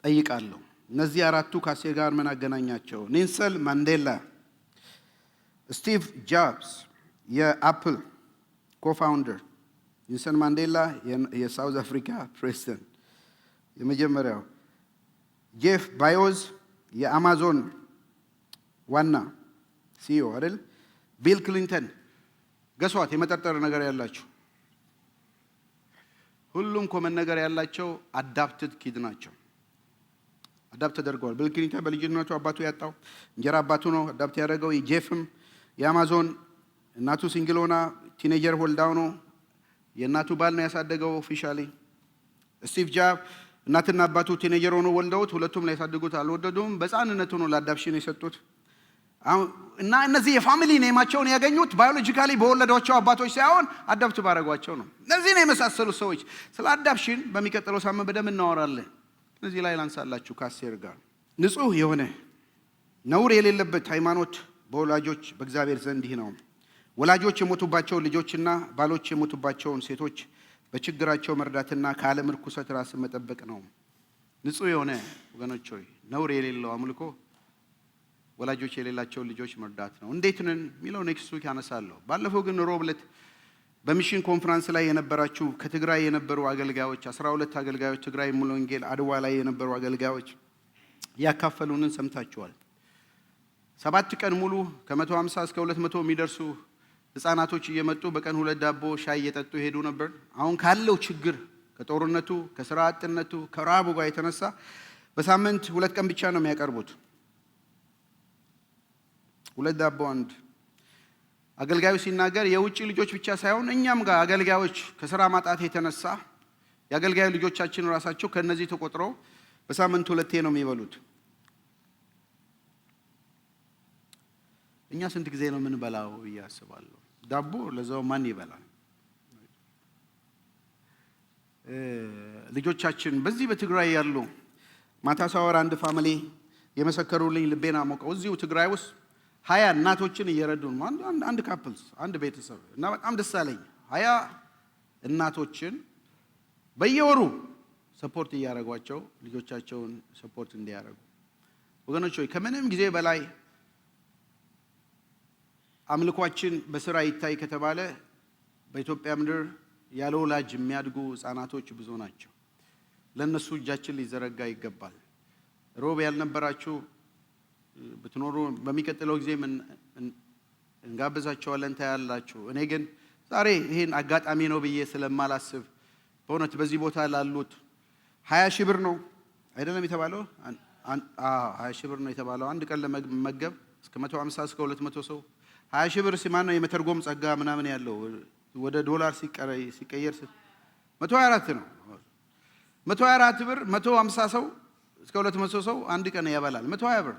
ጠይቃለሁ። እነዚህ አራቱ ከአስቴር ጋር ምን አገናኛቸው? ኔልሰን ማንዴላ፣ ስቲቭ ጆብስ የአፕል ኮፋውንደር፣ ኔልሰን ማንዴላ የሳውዝ አፍሪካ ፕሬዚደንት የመጀመሪያው፣ ጄፍ ባዮዝ የአማዞን ዋና ሲኢኦ አይደል? ቢል ክሊንተን ገሷት የመጠርጠር ነገር ያላቸው ሁሉም ኮመን ነገር ያላቸው አዳፕትድ ኪድ ናቸው። አዳፕት ተደርገዋል። ቢል ክሊንተን በልጅነቱ አባቱ ያጣው እንጀራ አባቱ ነው አዳፕት ያደረገው። ጄፍም የአማዞን እናቱ ሲንግል ሆና ቲኔጀር ሆልዳው ነው የእናቱ ባል ነው ያሳደገው ኦፊሻሊ። ስቲቭ ጃብ እናትና አባቱ ቲኔጀር ሆኖ ወልደውት ሁለቱም ላይ ያሳደጉት አልወደዱም። በሕፃንነቱ ነው ለአዳፕሽን የሰጡት። እና እነዚህ የፋሚሊ ኔማቸውን ያገኙት ባዮሎጂካሊ በወለዷቸው አባቶች ሳይሆን አዳፕት ባረጓቸው ነው። እነዚህ ነው የመሳሰሉ ሰዎች። ስለ አዳፕሽን በሚቀጥለው ሳምንት በደንብ እናወራለን። እዚህ ላይ ላንሳላችሁ ከአስቴር ጋር ንጹህ የሆነ ነውር የሌለበት ሃይማኖት በወላጆች በእግዚአብሔር ዘንድ ይህ ነው። ወላጆች የሞቱባቸውን ልጆችና ባሎች የሞቱባቸውን ሴቶች በችግራቸው መርዳትና ከዓለም ርኩሰት ራስን መጠበቅ ነው። ንጹህ የሆነ ወገኖች ሆይ ነውር የሌለው አምልኮ ወላጆች የሌላቸውን ልጆች መርዳት ነው። እንዴት ነን የሚለው ኔክስት ዊክ ያነሳለሁ። ባለፈው ግን ሮብ ዕለት በሚሽን ኮንፈረንስ ላይ የነበራችሁ ከትግራይ የነበሩ አገልጋዮች 12 አገልጋዮች ትግራይ ሙሉ ወንጌል አድዋ ላይ የነበሩ አገልጋዮች ያካፈሉንን ሰምታችኋል። 7 ቀን ሙሉ ከ150 እስከ 200 የሚደርሱ ህፃናቶች እየመጡ በቀን 2 ዳቦ ሻይ እየጠጡ ይሄዱ ነበር። አሁን ካለው ችግር ከጦርነቱ ከስራ አጥነቱ ከራቡ ጋር የተነሳ በሳምንት 2 ቀን ብቻ ነው የሚያቀርቡት። 2 ዳቦ አንድ። አገልጋዩ ሲናገር የውጭ ልጆች ብቻ ሳይሆን እኛም ጋር አገልጋዮች ከስራ ማጣት የተነሳ የአገልጋዩ ልጆቻችን ራሳቸው ከነዚህ ተቆጥረው በሳምንት 2 ነው የሚበሉት። እኛ ስንት ጊዜ ነው የምንበላው ብዬ አስባለሁ። ዳቦ ለዛው ማን ይበላል? ልጆቻችን በዚህ በትግራይ ያሉ ማታ ሳወራ አንድ ፋሚሊ የመሰከሩልኝ ልቤን አሞቀው። እዚሁ ትግራይ ውስጥ 20 እናቶችን እየረዱ ነው። አንድ ካፕልስ አንድ ቤተሰብ እና በጣም ደስ አለኝ። 20 እናቶችን በየወሩ ሰፖርት እያደረጓቸው ልጆቻቸውን ሰፖርት እንዲያደርጉ። ወገኖች ሆይ ከምንም ጊዜ በላይ አምልኳችን በስራ ይታይ ከተባለ በኢትዮጵያ ምድር ያለ ወላጅ የሚያድጉ ህፃናቶች ብዙ ናቸው። ለነሱ እጃችን ሊዘረጋ ይገባል። ሮብ ያልነበራችሁ ብትኖሩ በሚቀጥለው ጊዜ እንጋብዛቸዋለን ታያላችሁ። እኔ ግን ዛሬ ይሄን አጋጣሚ ነው ብዬ ስለማላስብ በእውነት በዚህ ቦታ ላሉት 20 ሺህ ብር ነው አይደለም የተባለው? 20 ሺህ ብር ነው የተባለው። አንድ ቀን ለመመገብ እስከ 150 እስከ 200 ሰው 20 ሺህ ብር ሲማን ነው የመተርጎም ጸጋ ምናምን ያለው ወደ ዶላር ሲቀየር 124 ነው። 124 ብር 150 ሰው እስከ 200 ሰው አንድ ቀን ያበላል። 120 ብር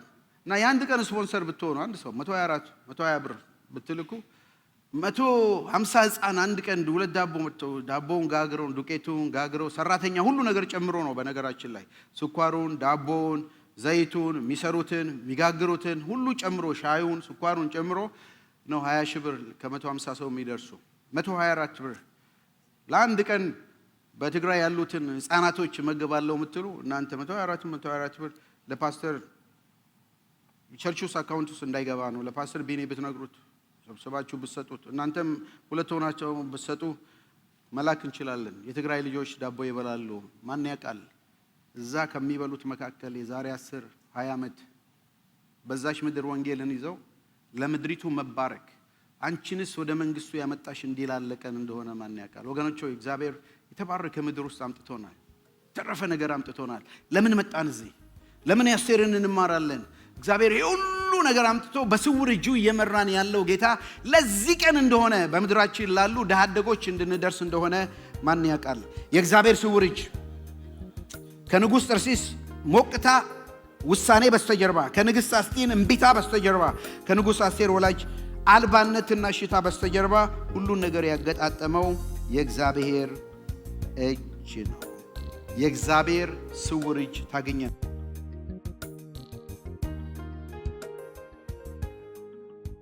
እና የአንድ ቀን ስፖንሰር ብትሆኑ አንድ ሰው 120 ብር ብትልኩ 150 ህፃን አንድ ቀን 2 ዳቦ መጥተው ዳቦውን ጋግረው ዱቄቱን ጋግረው ሰራተኛ ሁሉ ነገር ጨምሮ ነው። በነገራችን ላይ ስኳሩን፣ ዳቦውን፣ ዘይቱን፣ የሚሰሩትን የሚጋግሩትን ሁሉ ጨምሮ ሻዩን፣ ስኳሩን ጨምሮ ነው 20 ሺህ ብር ከ150 ሰው የሚደርሱ 124 ብር ለአንድ ቀን በትግራይ ያሉትን ህፃናቶች መገባለው የምትሉ እናንተ 124 ብር ለፓስተር ቸርቹስ አካውንቱስ እንዳይገባ ነው ለፓስተር ቢኒ ብትነግሩት ሰብስባችሁ ብትሰጡት እናንተም ሁለት ሆናችሁ ብትሰጡ መላክ እንችላለን። የትግራይ ልጆች ዳቦ ይበላሉ። ማን ያውቃል እዛ ከሚበሉት መካከል የዛሬ 10-20 ዓመት በዛች ምድር ወንጌልን ይዘው ለምድሪቱ መባረክ አንቺንስ ወደ መንግስቱ ያመጣሽ እንዲላለቀን እንደሆነ ማን ያውቃል? ወገኖች ሆይ እግዚአብሔር የተባረከ ምድር ውስጥ አምጥቶናል። ተረፈ ነገር አምጥቶናል። ለምን መጣን እዚህ? ለምን ያስቴርን እንማራለን? እግዚአብሔር ሁሉ ነገር አምጥቶ በስውር እጁ እየመራን ያለው ጌታ ለዚህ ቀን እንደሆነ በመድራችን ላሉ ደሃደጎች እንድንደርስ እንደሆነ ማን ያውቃል? የእግዚአብሔር ስውር እጅ ከንጉስ ተርሲስ ሞቅታ ውሳኔ በስተጀርባ ከንግስት አስጢን እምቢታ በስተጀርባ ከንጉስ አስቴር ወላጅ አልባነትና ሽታ በስተጀርባ ሁሉን ነገር ያገጣጠመው የእግዚአብሔር እጅ ነው። የእግዚአብሔር ስውር እጅ ታገኘን።